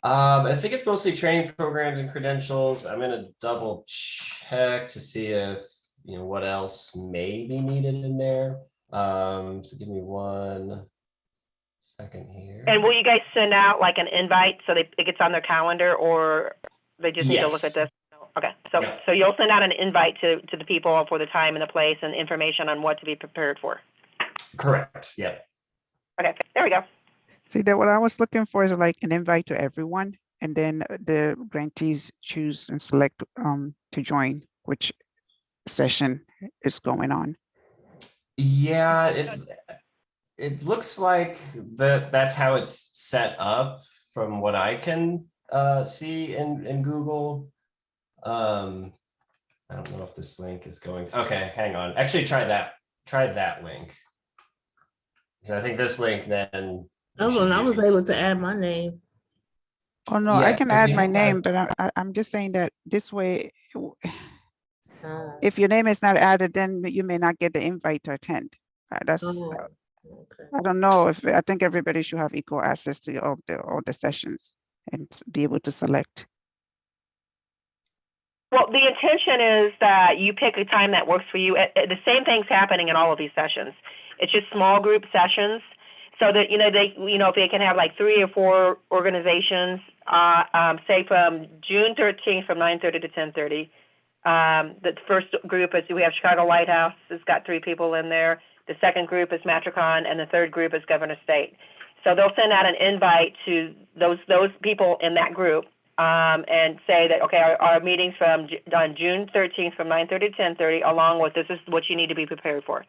I think it's mostly training programs and credentials. I'm going to double check to see if, what else may be needed in there. So give me 1 second here. And will you guys send out like an invite so it gets on their calendar, or they just need to look at this? Okay, so you'll send out an invite to the people for the time and the place and information on what to be prepared for. Correct. Yeah. Okay, there we go. See, that what I was looking for is like an invite to everyone, and then the grantees choose and select to join which session is going on. Yeah, it looks like that's how it's set up from what I can see in Google. I don't know if this link is going. Okay, hang on. Actually, try that link. Because I think this link then. Oh, and I was able to add my name. Oh no, I can add my name, but I'm just saying that this way, if your name is not added, then you may not get the invite to attend. Okay. I don't know I think everybody should have equal access to all the sessions and be able to select. Well, the intention is that you pick a time that works for you. The same thing's happening in all of these sessions. It's just small group sessions, so that if they can have like 3 or 4 organizations, say from June 13th from 9:30 to 10:30. The first group is we have Chicago Lighthouse. It's got 3 people in there. The second group is Matricon, and the third group is Governor State. So they'll send out an invite to those people in that group and say that, okay, our meetings on June 13th from 9:30 to 10:30, along with this is what you need to be prepared for.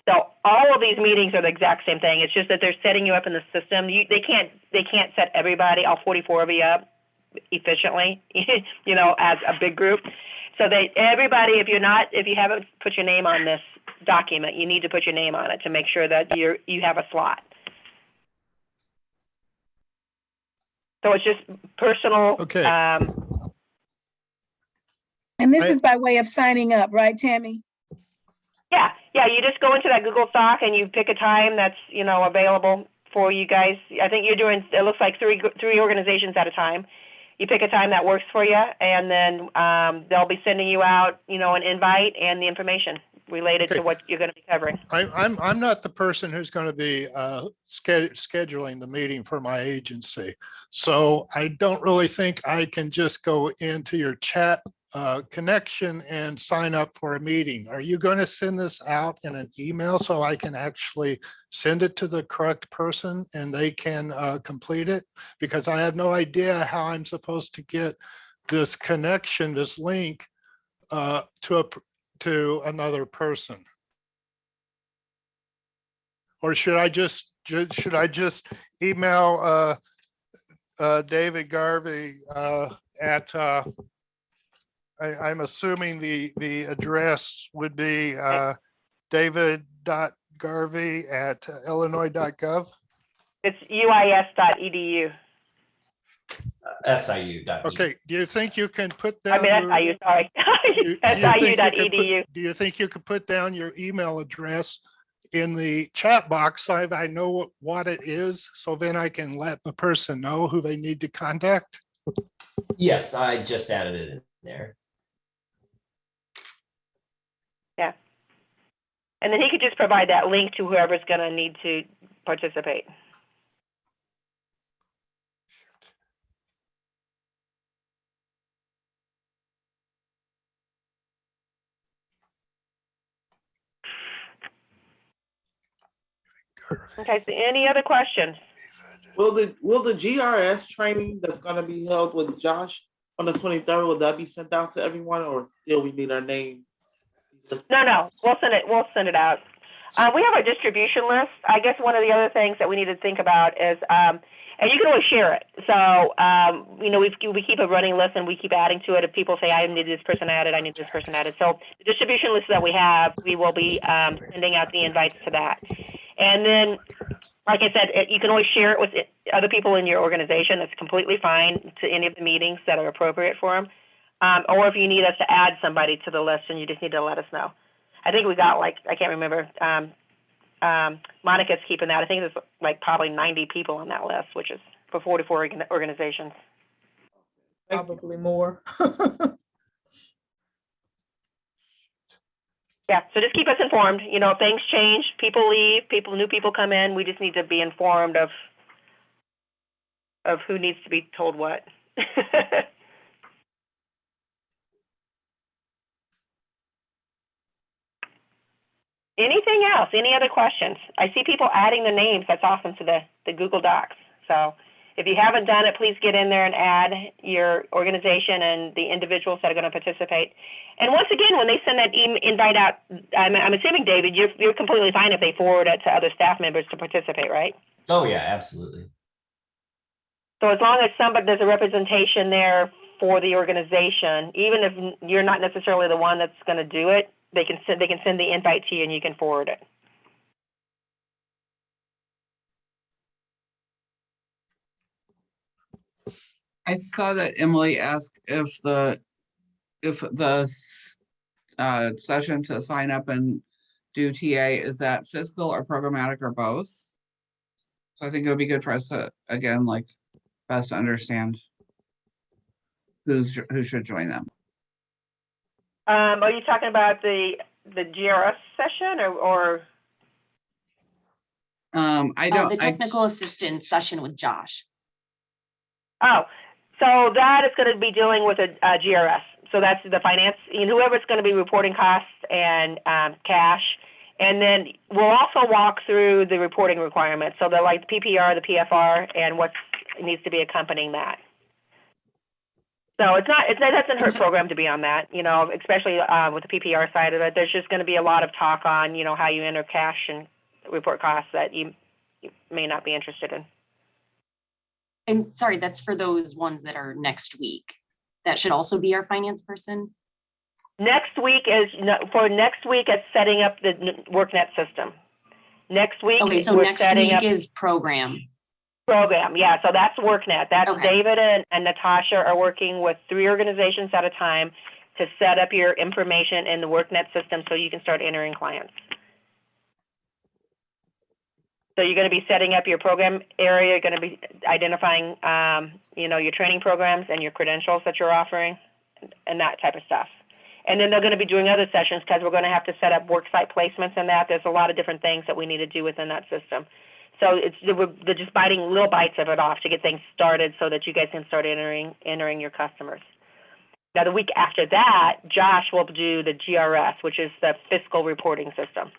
So all of these meetings are the exact same thing. It's just that they're setting you up in the system. They can't set everybody, all 44 of you up efficiently, you know, as a big group. So everybody, if you haven't put your name on this document, you need to put your name on it to make sure that you have a slot. So it's just personal. Okay. And this is by way of signing up, right, Tammy? Yeah. You just go into that Google Doc and you pick a time that's, you know, available for you guys. I think you're doing, it looks like three organizations at a time. You pick a time that works for you, and then they'll be sending you out, you know, an invite and the information related to what you're going to be covering. I'm not the person who's going to be scheduling the meeting for my agency. So I don't really think I can just go into your chat connection and sign up for a meeting. Are you going to send this out in an email so I can actually send it to the correct person and they can complete it? Because I have no idea how I'm supposed to get this connection, this link to another person. Or should I just email David Garvey at I'm assuming the address would be david.garvey@illinois.gov. It's uis.edu. SIU.edu. Okay. Do you think you can put down? I mean, SIU, sorry. SIU.edu. Do you think you could put down your email address in the chat box so I know what it is, so then I can let the person know who they need to contact? Yes, I just added it in there. Yeah. And then he could just provide that link to whoever's going to need to participate. Okay, so any other questions? Will the GRS training that's going to be held with Josh on the 23rd, will that be sent out to everyone, or still we need our name? No, we'll send it out. We have a distribution list. I guess one of the other things that we need to think about is, and you can always share it. So, you know, we keep a running list and we keep adding to it. If people say, I need this person added, I need this person added. So the distribution list that we have, we will be sending out the invites to that. And then, like I said, you can always share it with other people in your organization. That's completely fine to any of the meetings that are appropriate for them. Or if you need us to add somebody to the list, and you just need to let us know. I think we got I can't remember. Monica's keeping that. I think there's probably 90 people on that list, which is for 44 organizations. Probably more. Yeah, so just keep us informed. You know, things change, people leave, new people come in. We just need to be informed of who needs to be told what. Anything else? Any other questions? I see people adding their names. That's awesome to the Google Docs. So if you haven't done it, please get in there and add your organization and the individuals that are going to participate. And once again, when they send that invite out, I'm assuming, David, you're completely fine if they forward it to other staff members to participate, right? Oh yeah, absolutely. So as long as there's a representation there for the organization, even if you're not necessarily the one that's going to do it, they can send the invite to you and you can forward it. I saw that Emily asked if the session to sign up and do TA, is that fiscal or programmatic or both? So I think it would be good for us to, again, best understand who should join them. Are you talking about the GRS session or? I don't. The technical assistant session with Josh. Oh, so that is going to be dealing with a GRS. So that's the finance, whoever's going to be reporting costs and cash And then we'll also walk through the reporting requirements. So the like the PPR, the PFR, and what needs to be accompanying that. So it doesn't hurt program to be on that, you know, especially with the PPR side of it. There's just going to be a lot of talk on, you know, how you enter cash and report costs that you may not be interested in. And sorry, that's for those ones that are next week. That should also be our finance person. Next week is it's setting up the Worknet system. Next week. Okay, so next week is program. Program, yeah, so that's Worknet. That's Okay. David and Natasha are working with 3 organizations at a time to set up your information in the Worknet system so you can start entering clients. So you're going to be setting up your program area, you're going to be identifying, you know, your training programs and your credentials that you're offering and that type of stuff. And then they're going to be doing other sessions because we're going to have to set up worksite placements and that. There's a lot of different things that we need to do within that system. So they're just biting little bites of it off to get things started so that you guys can start entering your customers. Now, the week after that, Josh will do the GRS, which is the fiscal reporting system.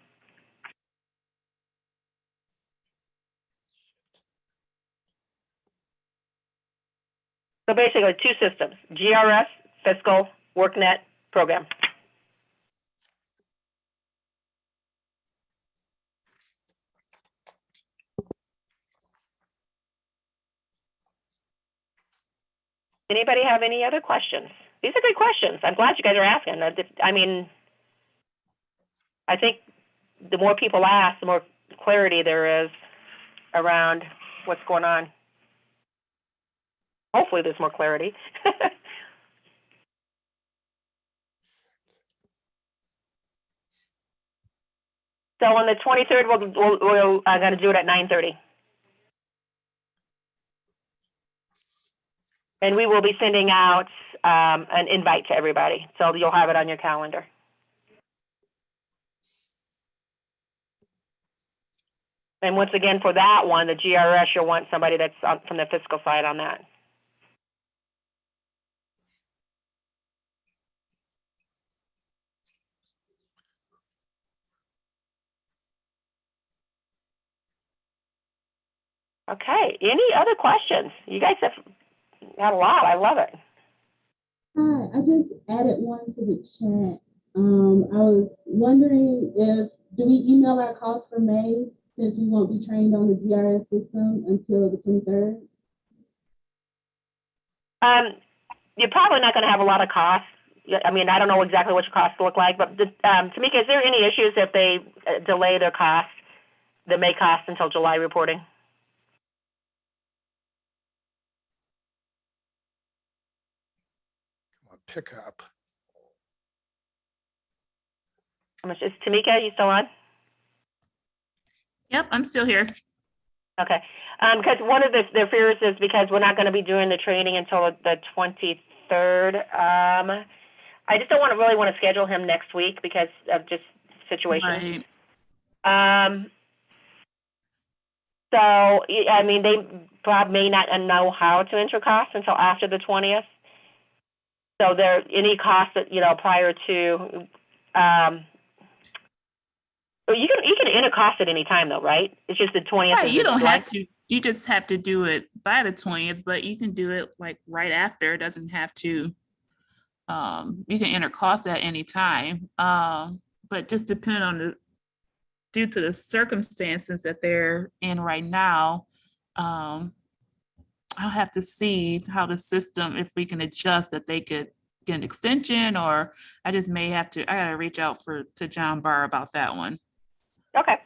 So basically 2 systems, GRS, fiscal, Worknet, program. Anybody have any other questions? These are good questions. I'm glad you guys are asking. I mean, I think the more people ask, the more clarity there is around what's going on. Hopefully there's more clarity. So on the 23rd, we're going to do it at 9:30. And we will be sending out an invite to everybody, so you'll have it on your calendar. And once again, for that one, the GRS, you'll want somebody that's from the fiscal side on that. Okay, any other questions? You guys have had a lot. I love it. Hi, I just added one to the chat. I was wondering do we email our costs for May since we won't be trained on the GRS system until the 23rd? You're probably not going to have a lot of costs. I mean, I don't know exactly what your costs look like, but Tamika, is there any issues if they delay their costs, the May costs until July reporting? Pick up. Is Tamika, you still on? Yep, I'm still here. Okay, because one of their fears is because we're not going to be doing the training until the 23rd. I just don't really want to schedule him next week because of just situation. Right. So, I mean, they probably may not know how to enter costs until after the 20th. So there, any costs that, you know, prior to, you can enter costs at any time though, right? It's just the 20th. Right, you don't have to. You just have to do it by the 20th, but you can do it like right after. It doesn't have to. You can enter costs at any time, but just depending on due to the circumstances that they're in right now, I'll have to see how the system, if we can adjust that they could get an extension, or I just may have to, I gotta reach out to John Barr about that one. Okay,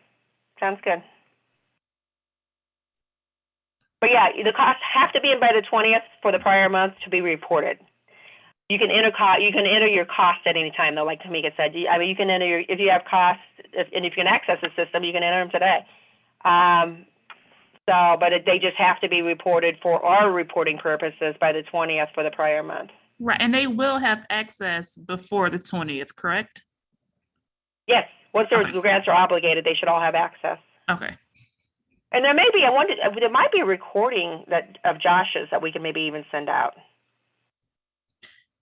sounds good. But yeah, the costs have to be in by the 20th for the prior month to be reported. You can enter your costs at any time though, like Tamika said. I mean, you can enter if you have costs, and if you can access the system, you can enter them today. But they just have to be reported for our reporting purposes by the 20th for the prior month. Right, and they will have access before the 20th, correct? Yes, once their grants are obligated, they should all have access. Okay. And there may be, there might be a recording of Josh's that we can maybe even send out.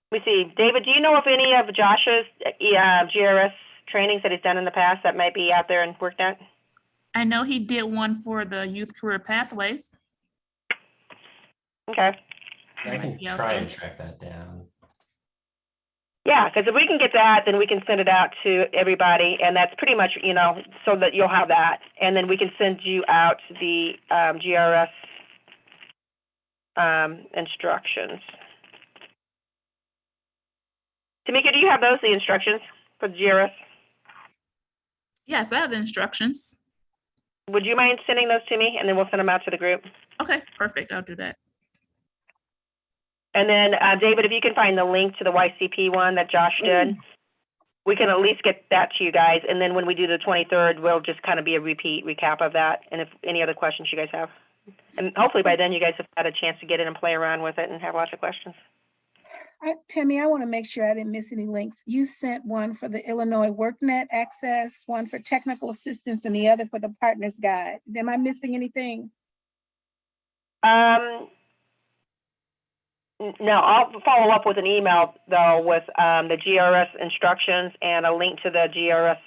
Let me see, David, do you know if any of Josh's GRS trainings that he's done in the past that might be out there in Worknet? I know he did one for the Youth Career Pathways. Okay. I can Yeah, try okay. and track that down. Yeah, because if we can get that, then we can send it out to everybody, and that's pretty much, you know, so that you'll have that. And then we can send you out the GRS instructions. Tamika, do you have those, the instructions for the GRS? Yes, I have the instructions. Would you mind sending those to me, and then we'll send them out to the group? Okay, perfect. I'll do that. And then, David, if you can find the link to the YCP one that Josh did, we can at least get that to you guys. And then when we do the 23rd, we'll just kind of be a recap of that. And if any other questions you guys have. And hopefully by then you guys have had a chance to get in and play around with it and have lots of questions. Tammy, I want to make sure I didn't miss any links. You sent one for the Illinois Worknet access, one for technical assistance, and the other for the partner's guide. Am I missing anything? No, I'll follow up with an email though with the GRS instructions and a link to the GRS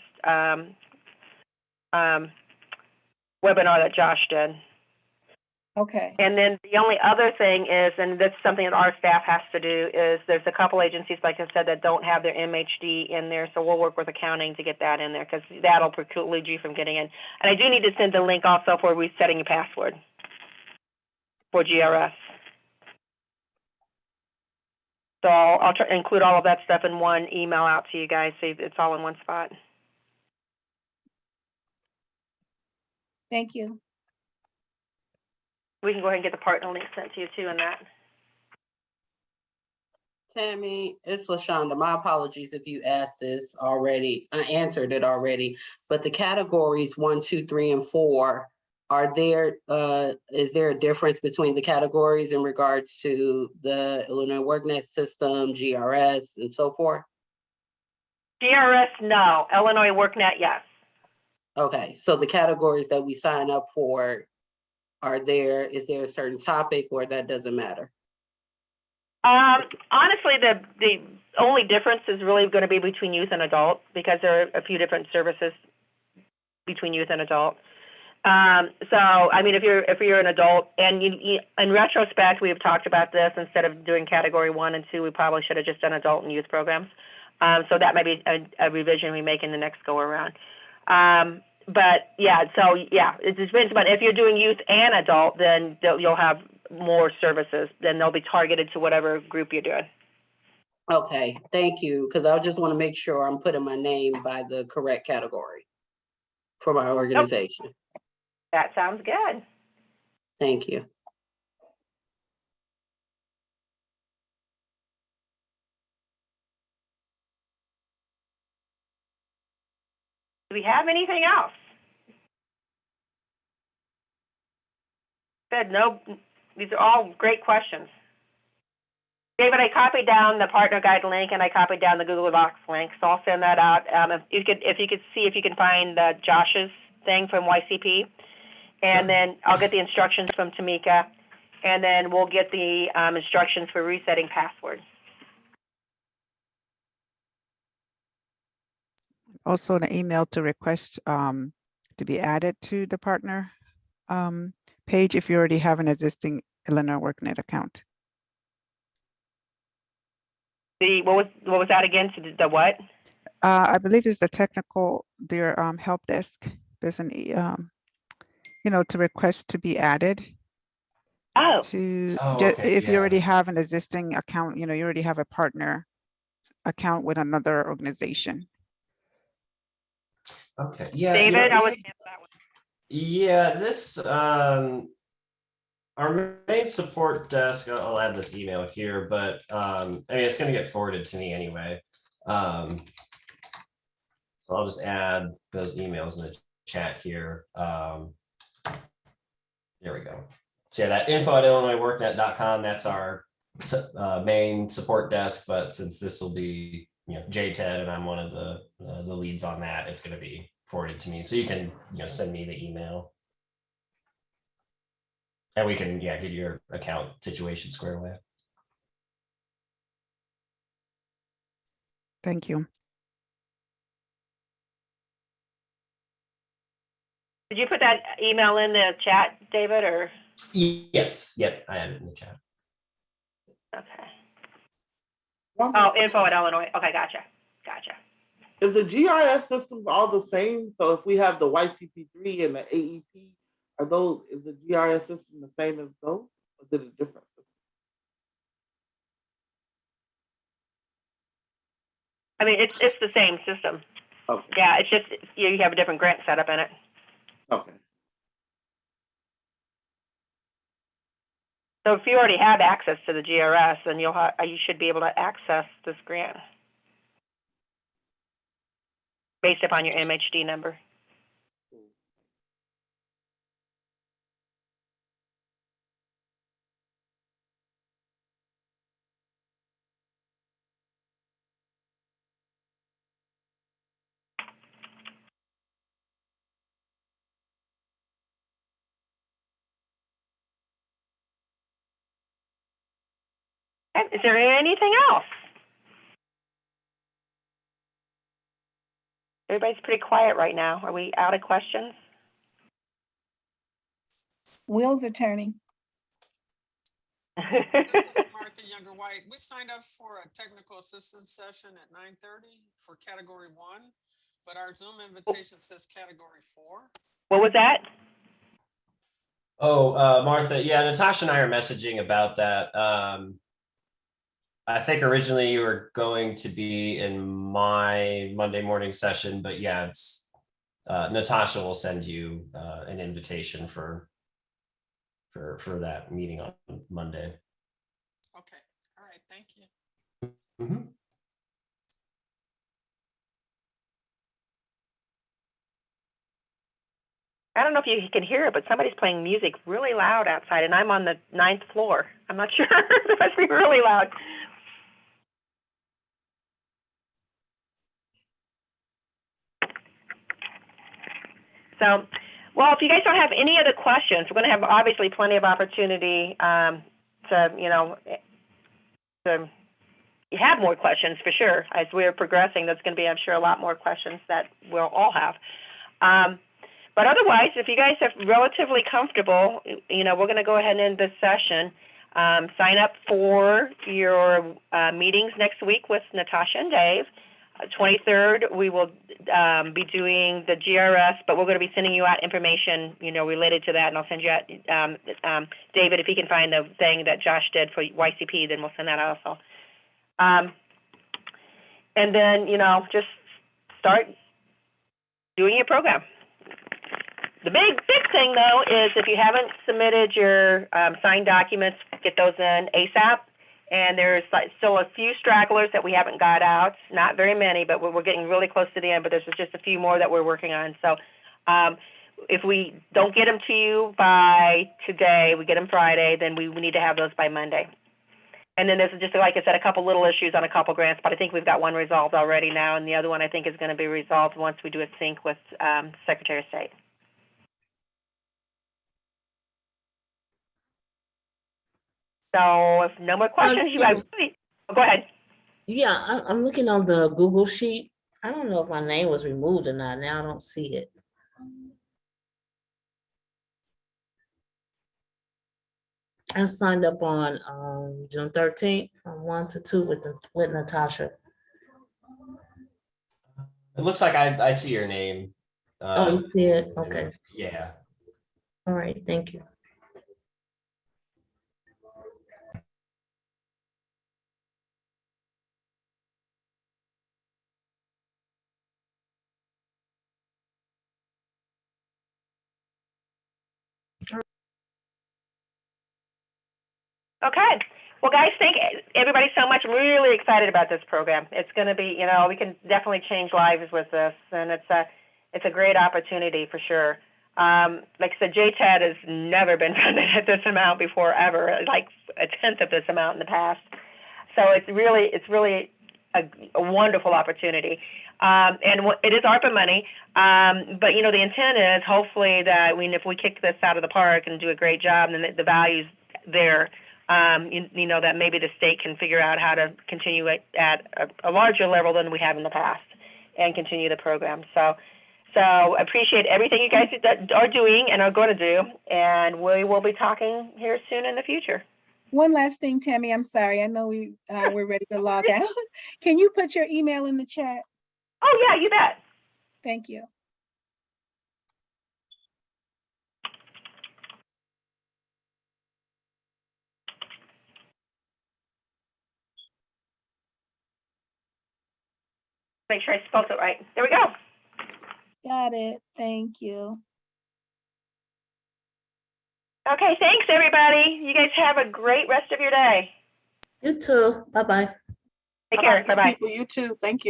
webinar that Josh did. Okay. And then the only other thing is, and this is something that our staff has to do, is there's a couple agencies, like I said, that don't have their MHD in there, so we'll work with accounting to get that in there, because that'll preclude you from getting in. And I do need to send the link also for resetting your password for GRS. So I'll try to include all of that stuff in one email out to you guys, so it's all in one spot. Thank you. We can go ahead and get the partner link sent to you too in that. Tammy, it's LaShonda. My apologies if you asked this already. I answered it already, but the categories 1, 2, 3, and 4, are there, is there a difference between the categories in regards to the Illinois Worknet system, GRS, and so forth? GRS, no. Illinois Worknet, yes. Okay, so the categories that we sign up for, is there a certain topic or that doesn't matter? Honestly, the only difference is really going to be between youth and adult, because there are a few different services between youth and adult. So, I mean, if you're an adult, and you in retrospect, we have talked about this, instead of doing category 1 and 2, we probably should have just done adult and youth programs. So that may be a revision we make in the next go around. But yeah, so yeah, it depends. But if you're doing youth and adult, then you'll have more services. Then they'll be targeted to whatever group you're doing. Okay, thank you, because I just want to make sure I'm putting my name by the correct category for my organization. Nope. That sounds good. Thank you. Do we have anything else? Good. No, these are all great questions. David, I copied down the partner guide link and I copied down the Google Docs link, so I'll send that out. If you could see if you can find Josh's thing from YCP, and then I'll get the instructions from Tamika, and then we'll get the instructions for resetting passwords. Also an email to request to be added to the partner page if you already have an existing Illinois Worknet account. What was that again? To the what? I believe it's the technical, their help desk. There's an to request to be added. Oh. Okay, if you already have an existing account, you already have a partner account with another organization. Okay. Yeah. David, I was. Yeah, this our main support desk, I'll add this email here, but I mean, it's going to get forwarded to me anyway. So I'll just add those emails in the chat here. There we go. So yeah, that info@illinoisworknet.com, that's our main support desk, but since this will be JTED and I'm one of the leads on that, it's going to be forwarded to me. So you can send me the email. And we can get your account situation squared away. Thank you. Did you put that email in the chat, David, or? Yes, yep, I have it in the chat. Okay. One Oh, more info at question. Illinois. Okay, gotcha. Is the GRS systems all the same? So if we have the YCP3 and the AEP, is the GRS system the same as those? Or is it a different system? I mean, it's the same system. Okay. Yeah, it's just you have a different grant setup in it. Okay. So if you already have access to the GRS, then you should be able to access this grant based upon your MHD number. Okay, is there anything else? Everybody's pretty quiet right now. Are we out of questions? Wheels are turning. This is Martha Younger White. We signed up for a technical assistance session at 9:30 for category 1, but our Zoom invitation says category 4. What was that? Oh, Martha, yeah, Natasha and I are messaging about that. I think originally you were going to be in my Monday morning session, but yeah, it's Natasha will send you an invitation for that meeting on Monday. Okay, all right, thank you. Mm-hmm. I don't know if you can hear it, but somebody's playing music really loud outside, and I'm on the 9th floor. I'm not sure. It must be really loud. So, well, if you guys don't have any other questions, we're going to have obviously plenty of opportunity to have more questions for sure. As we're progressing, there's going to be, I'm sure, a lot more questions that we'll all have. But otherwise, if you guys are relatively comfortable, we're going to go ahead and end this session. Sign up for your meetings next week with Natasha and Dave. 23rd, we will be doing the GRS, but we're going to be sending you out information, related to that, and I'll send you out, David, if he can find the thing that Josh did for YCP, then we'll send that out also. And then, just start doing your program. The big thing, though, is if you haven't submitted your signed documents, get those in ASAP. And there's still a few stragglers that we haven't got out. Not very many, but we're getting really close to the end. But there's just a few more that we're working on. So if we don't get them to you by today, we get them Friday, then we need to have those by Monday. And then there's just, like I said, a couple little issues on a couple grants, but I think we've got one resolved already now, and the other one I think is going to be resolved once we do a sync with Secretary of State. So if no more questions, go ahead. Yeah, I'm looking on the Google Sheet. I don't know if my name was removed or not. Now I don't see it. I signed up on June 13th from 1 to 2 with Natasha. It looks like I see your name. Oh, you see it? Okay. Yeah. All right, thank you. Okay. Well, guys, thank everybody so much. I'm really excited about this program. It's going to be, we can definitely change lives with this, and it's a great opportunity for sure. Like I said, JTED has never been funded at this amount before, ever, like a tenth of this amount in the past. So it's really a wonderful opportunity. And it is ARPA money, but, the intent is hopefully that if we kick this out of the park and do a great job, then the value's there. That maybe the state can figure out how to continue it at a larger level than we have in the past and continue the program. So So appreciate everything you guys are doing and are going to do, and we will be talking here soon in the future. One last thing, Tammy, I'm sorry. I know we're ready to log out. Can you put your email in the chat? Oh, yeah, you bet. Thank you. Make sure I spelled it right. There we go. Got it. Thank you. Okay, thanks, everybody. You guys have a great rest of your day. You too. Bye-bye. Take care. Bye-bye. You too. Thank you.